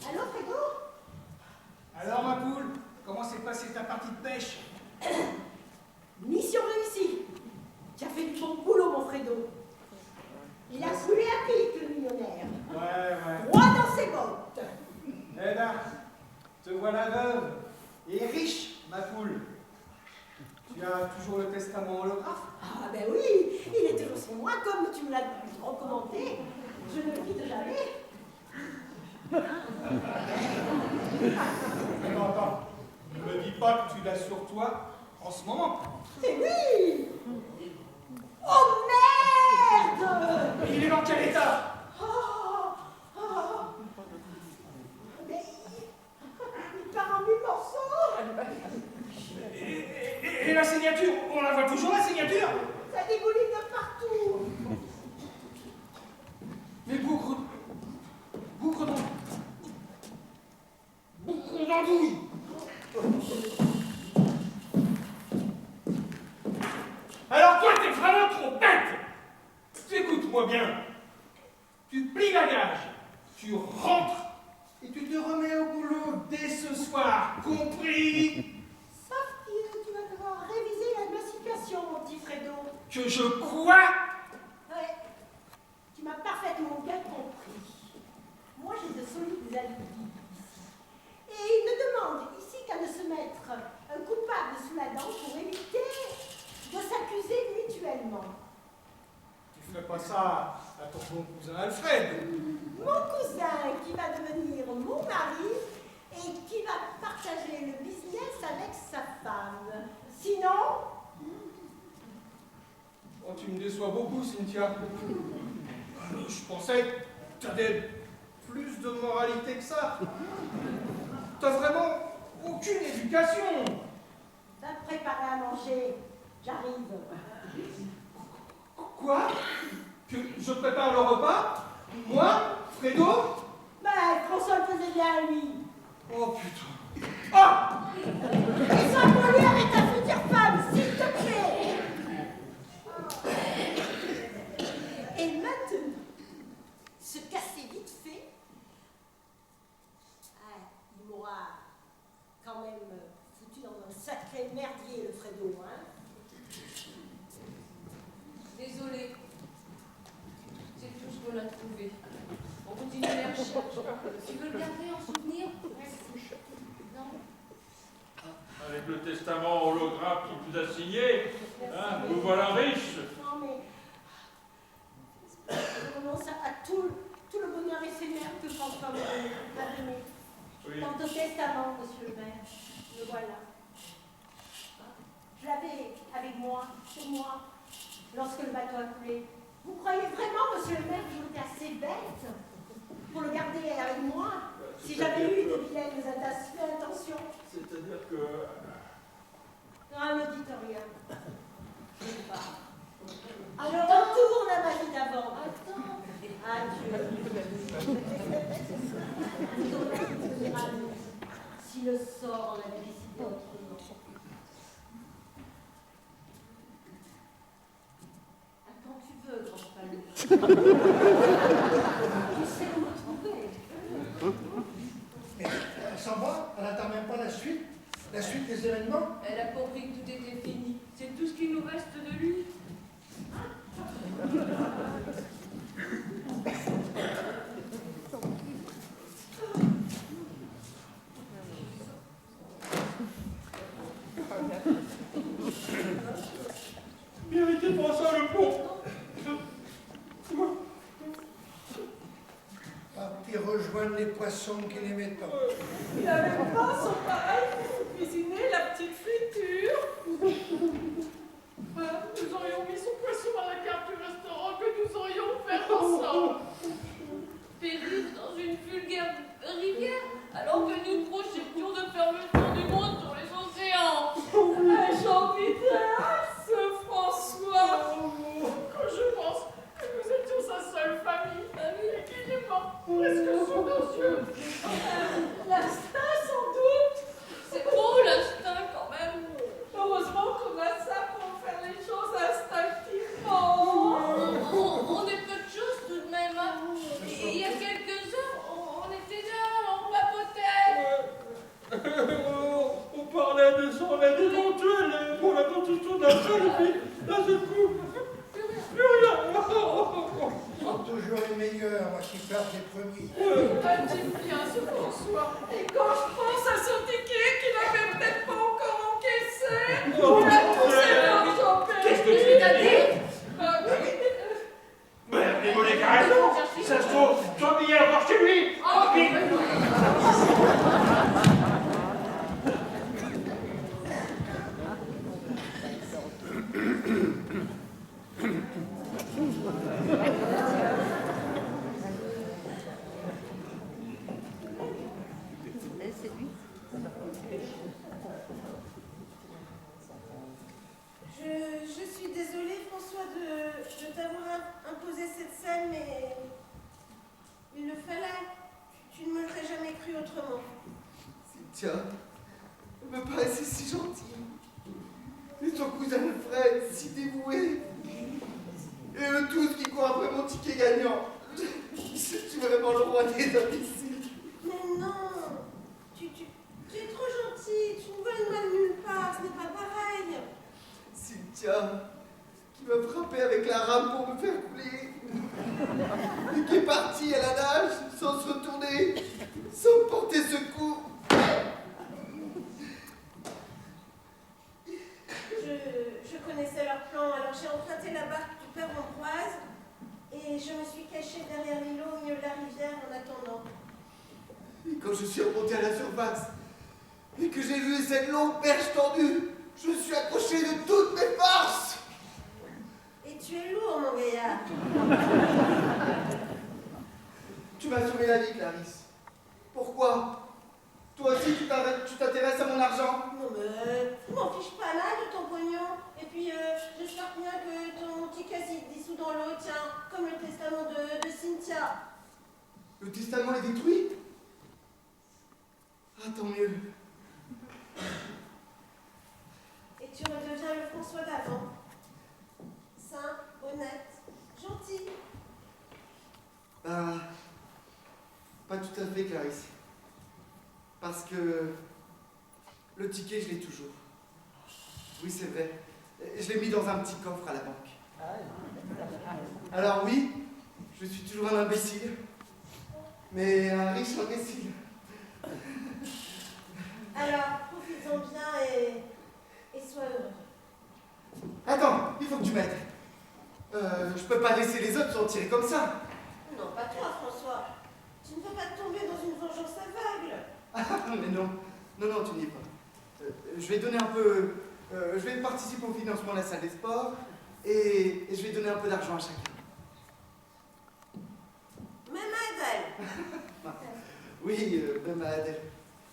Allô, Fredo? Alors, ma poule, comment s'est passée ta partie de pêche? Mission réussie. Tu as fait du bon boulot, mon Fredo. Il a coulé à pic, le millionnaire. Ouais. Droit dans ses bottes. Eh ben, te voilà veuve et riche, ma poule. Tu as toujours le testament holographe? Ah ben oui, il est toujours sur moi, comme tu me l'as recommandé. Je ne le quitte jamais. Attends. Ne me dis pas que tu l'as sur toi en ce moment. Eh oui. Oh merde. Il est dans quel état? Mais il part en 1000 morceaux. Et la signature? On la voit toujours, la signature? Ça dégouline de partout. Mais bougre d'andouille. Alors toi, t'es vraiment trop bête. Écoute-moi bien. Tu plies bagage, tu rentres et tu te remets au boulot dès ce soir, compris? Sauf que tu vas devoir réviser la situation, mon petit Fredo. Que je quoi? Ouais, tu m'as parfaitement bien compris. Moi, j'ai de solides alibis ici. Et il ne demande ici qu'à ne se mettre un coupable sous la dent pour éviter de s'accuser mutuellement. Tu ferais pas ça à ton bon cousin Alfred? Mon cousin qui va devenir mon mari et qui va partager le business avec sa femme. Sinon... Oh, tu me déçois beaucoup, Cynthia. Je pensais que tu avais plus de moralité que ça. T'as vraiment aucune éducation. Va te préparer à manger. J'arrive. Quoi? Que je prépare le repas? Moi? Fredo? Ben, François le faisait bien, lui. Oh putain. Ah! Et sois poli avec ta future femme, s'il te plaît. Et maintenant, se casser vite fait. Ah, il m'aura quand même foutu dans un sacré merdier, le Fredo, hein. Désolée. C'est tout ce qu'on a trouvé. On continue les recherches. Tu veux le garder en souvenir? Non? Avec le testament holographe qu'il vous a signé, hein, vous voilà riche. Non, mais je renonce à tout le bonheur éphémère que François m'a donné. Oui. Quant au testament, monsieur le maire, le voilà. Je l'avais avec moi, sur moi, lorsque le bateau a coulé. Vous croyez vraiment, monsieur le maire, que j'étais assez bête pour le garder avec moi si j'avais eu de vilaines intentions? C'est-à-dire que... Non, ne dites rien. Je ne sais pas. Alors, Retourne à ma vie d'avant. attends. Adieu. Si le sort en avait décidé autrement. À quand tu veux, grand palais. Tu sais où me trouver. Mais elle s'en va, elle n'attend même pas la suite des événements. Elle a compris que tout était fini. C'est tout ce qui nous reste de lui. Méritez pas ça, le pauvre. Partir rejoindre les poissons qui les mettent. Il n'avait pas son pareil pour cuisiner la petite friture. Nous aurions mis son poisson à la carte du restaurant que nous aurions fait ensemble. Périr dans une vulgaire rivière, alors que nous projetions de faire le tour du monde sur les océans. J'en vidais, ce François. Quand je pense que nous étions sa seule famille, et qu'il est mort presque sous nos yeux. L'instinct, sans doute. C'est beau l'instinct quand même. Heureusement qu'on a ça pour faire les choses instinctivement. On est peu de choses tout de même. Hein. Et il y a quelques heures, on était là, on papotait. On parlait de son aide éventuelle pour la construction d'un seul, et puis d'un seul coup, plus rien. Ils sont toujours les meilleurs, moi qui perdent les premiers. A-t-il bien ce François? Et quand je pense à son ticket qu'il avait peut-être pas encore encaissé, Oh, il a poussé l'argent Qu'est-ce que perdu. tu t'as dit? Bah oui. Mais démolé carrément. Ça se trouve, ton billet encore chez lui. Vite. Je suis désolée, François, de t'avoir imposé cette scène, mais il le fallait. Tu ne me l'aurais jamais cru autrement. Cynthia, elle me paraissait si gentille. Et son cousin Fred, si dévoué. Et eux tous qui courent après mon ticket gagnant. Je suis vraiment le roi des imbéciles. Mais non, tu es trop gentil, tu ne voles le mal nulle part, ce n'est pas pareil. Cynthia, qui m'a frappé avec la rame pour me faire couler. Et qui est partie à la nage, sans se retourner, sans me porter secours. Je connaissais leur plan, alors j'ai emprunté la barque du père Ambroise et je me suis cachée derrière l'îlot au milieu de la rivière en attendant. Et quand je suis remonté à la surface et que j'ai vu cette longue perche tendue, je me suis accroché de toutes mes forces. Et tu es lourd, mon gaillard. Tu m'as sauvé la vie, Clarisse. Pourquoi? Toi aussi, tu t'intéresses à mon argent? Non mais, je m'en fiche pas là de ton pognon. Et puis, j'espère bien que ton ticket s'est dissous dans l'eau, tiens, comme le testament de Cynthia. Le testament est détruit? Ah, tant mieux. Et tu redeviens le François d'avant. Simple, honnête, gentil. Bah, pas tout à fait, Clarisse. Parce que le ticket, je l'ai toujours. Oui, c'est vrai. Je l'ai mis dans un petit coffre à la banque. Alors oui, je suis toujours un imbécile, mais un riche imbécile. Alors, profites-en bien et sois heureux. Attends, il faut que tu m'aides. Je peux pas laisser les autres s'en tirer comme ça. Non, pas toi, François. Tu ne peux pas tomber dans une vengeance aveugle. Ah, mais non, tu n'y es pas. Je vais donner un peu... je vais participer au financement de la salle des sports et je vais donner un peu d'argent à chacun. Même à Adèle. Oui, même à Adèle.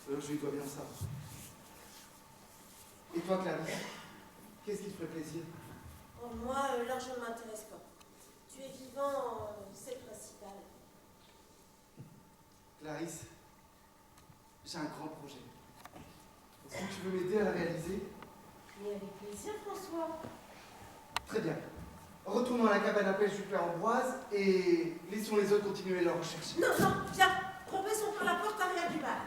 Je lui dois bien ça. Et toi, Clarisse, qu'est-ce qui te ferait plaisir? Oh, moi, l'argent ne m'intéresse pas. Tu es vivant, c'est le principal. Clarisse, j'ai un grand projet. Est-ce que tu veux m'aider à le réaliser? Mais avec plaisir, François. Très bien. Retournons à la cabane à pêche du père Ambroise et laissons les autres continuer leur recherche. Non, viens, repassons par la porte arrière du bar.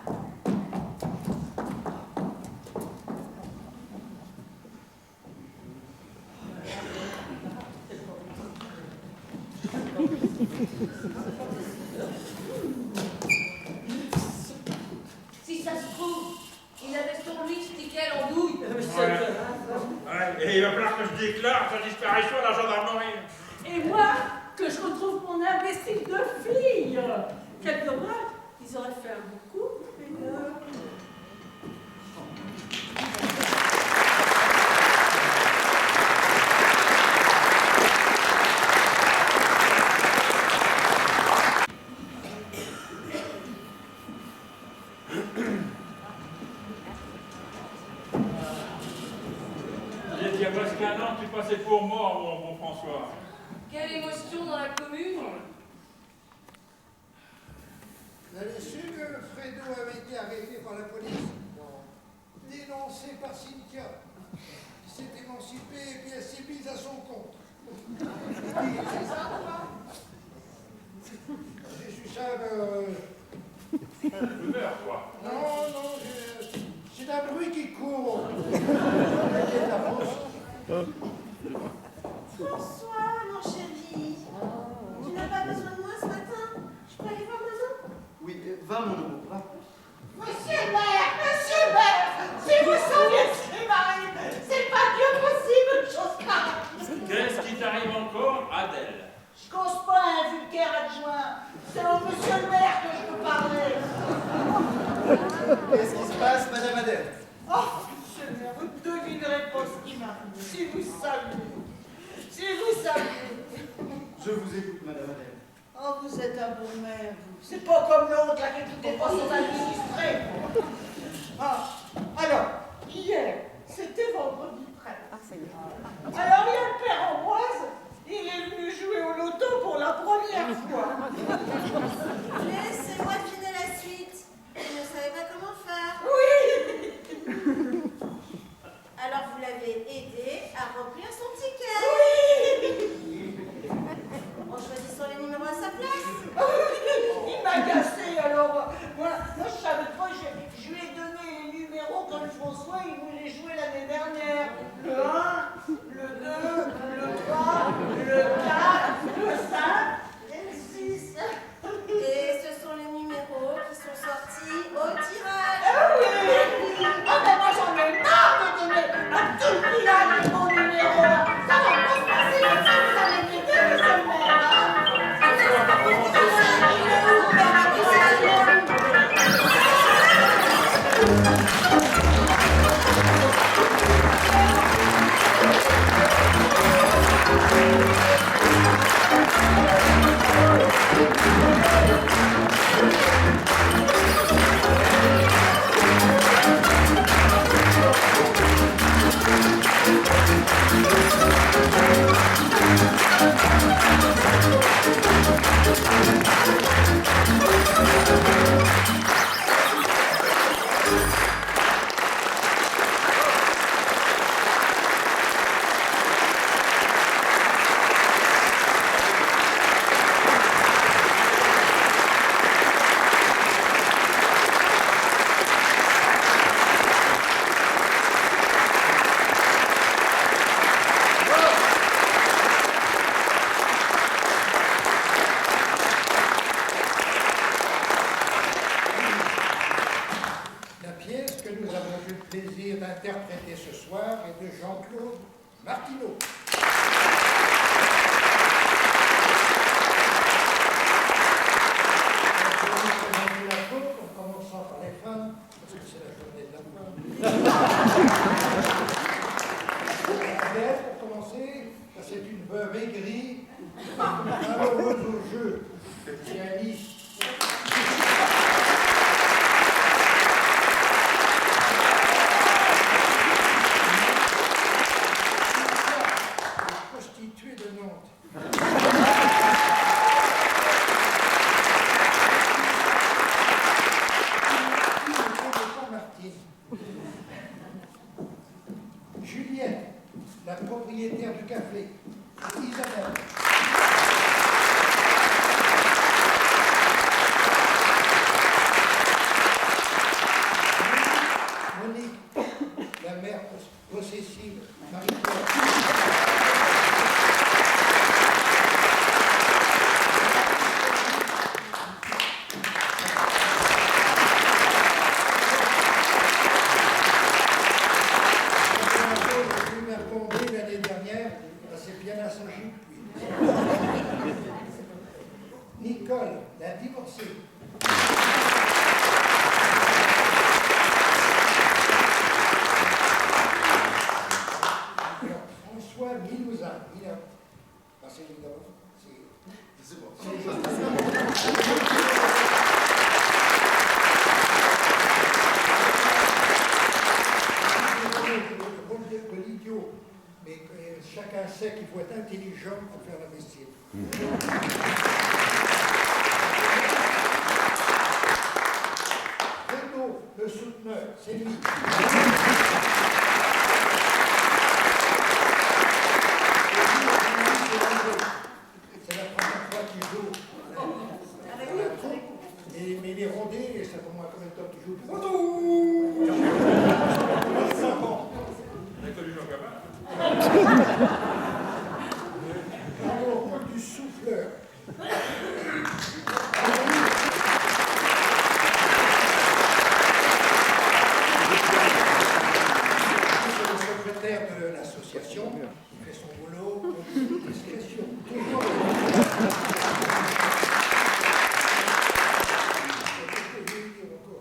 Si ça se trouve, il avait sur lui ce ticket en douille. Ouais, et il va falloir que je déclare sa disparition à la gendarmerie. Et moi, que je retrouve mon imbécile de fille. Quel dommage, ils auraient fait un beau coup. Il y a presque un an que tu passais pour mort, mon bon François. Quelle émotion dans la commune. Vous avez su que Fredo avait été arrêté par la police? Non. Dénoncé par Cynthia, qui s'est émancipée et puis elle s'est mise à son compte. C'est ça, quoi? J'ai su ça, Le maire, quoi. non, c'est un bruit qui court. François, mon chéri. Tu n'as pas besoin de moi ce matin? Je peux aller voir maman? Oui, va mon amour, va. Monsieur le maire, si vous saviez ce qui m'arrive, c'est pas Dieu possible une chose pareille. Qu'est-ce qui t'arrive encore, Adèle? Je cause pas à un vulgaire adjoint, c'est au monsieur le maire que je veux parler. Qu'est-ce qui se passe, Madame Adèle? Oh, monsieur le maire, vous ne devinerez pas ce qui m'arrive, si vous saviez. Si vous saviez. Je vous écoute, Madame Adèle. Oh, vous êtes un bon maire, vous. C'est pas comme l'autre, là, qui n'écoutait pas son administré. Ah, alors, hier, c'était vendredi 13. Alors, il y a le père Ambroise, il est venu jouer au loto pour la première fois. Laissez-moi deviner la suite. Vous ne savez pas comment faire. Oui. Alors vous l'avez aidé à remplir son ticket. Oui. En choisissant les numéros à sa place. Il m'a cassé, alors, moi je savais pas, je lui ai donné les numéros comme François, il voulait jouer l'année dernière. Le 1, le 2, le 3, le 4, le 5 et le 6. Et ce sont les numéros qui sont sortis au tirage. Ah oui. Ah ben moi j'en ai marre de donner à tout le village mon numéro. Ça va pas se passer comme ça, vous allez m'aider, monsieur le maire. Martineau. En commençant par les femmes, parce que c'est la journée de la femme. Adèle, pour commencer, c'est une veuve aigrie, malheureuse au jeu. C'est Alice. Prostituée de Nantes. Juliette, la propriétaire du café. Isabelle. Monique, la mère possessive. Marie-Claire. L'année dernière, c'est bien assagi depuis. Nicole, la divorcée. Alors, François Milouza. C'est évidemment. De l'idiot, mais chacun sait qu'il faut être intelligent pour faire la vaisselle. Renaud, le souteneur, c'est lui. C'est la première fois qu'il joue. Mais il est rondé, et ça fait moins combien de temps qu'il joue. Alors, du souffleur. C'est le secrétaire de l'association, il fait son boulot, discrétion.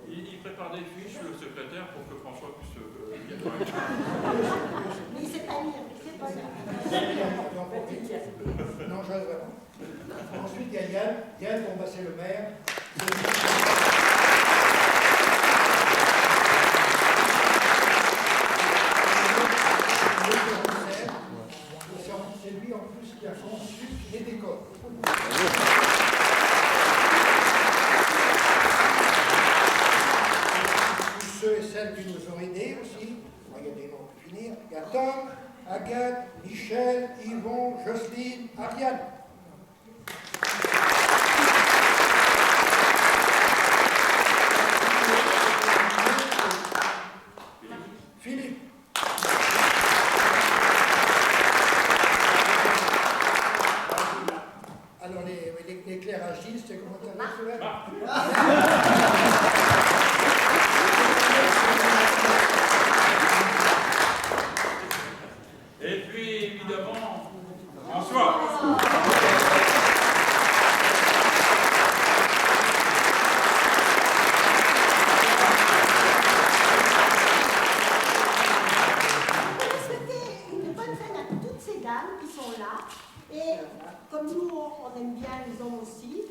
Il prépare des fiches, le secrétaire, pour que François puisse Mais il ne sait pas lire, il ne sait pas lire. Non, je vraiment. Ensuite, il y a Yann. Yann, bon, bah, c'est le maire. C'est lui en plus qui a conçu les décors. Ceux et celles qui nous ont aidés aussi. Il y a des noms pour finir. Il y a Tom, Agathe, Michel, Yvon, Jocelyne, Ariane. Philippe. Alors l'éclairagiste, c'est comment tu as Et puis, évidemment, François. Une bonne fête à toutes ces dames qui sont là. Et comme nous, on aime bien les hommes aussi.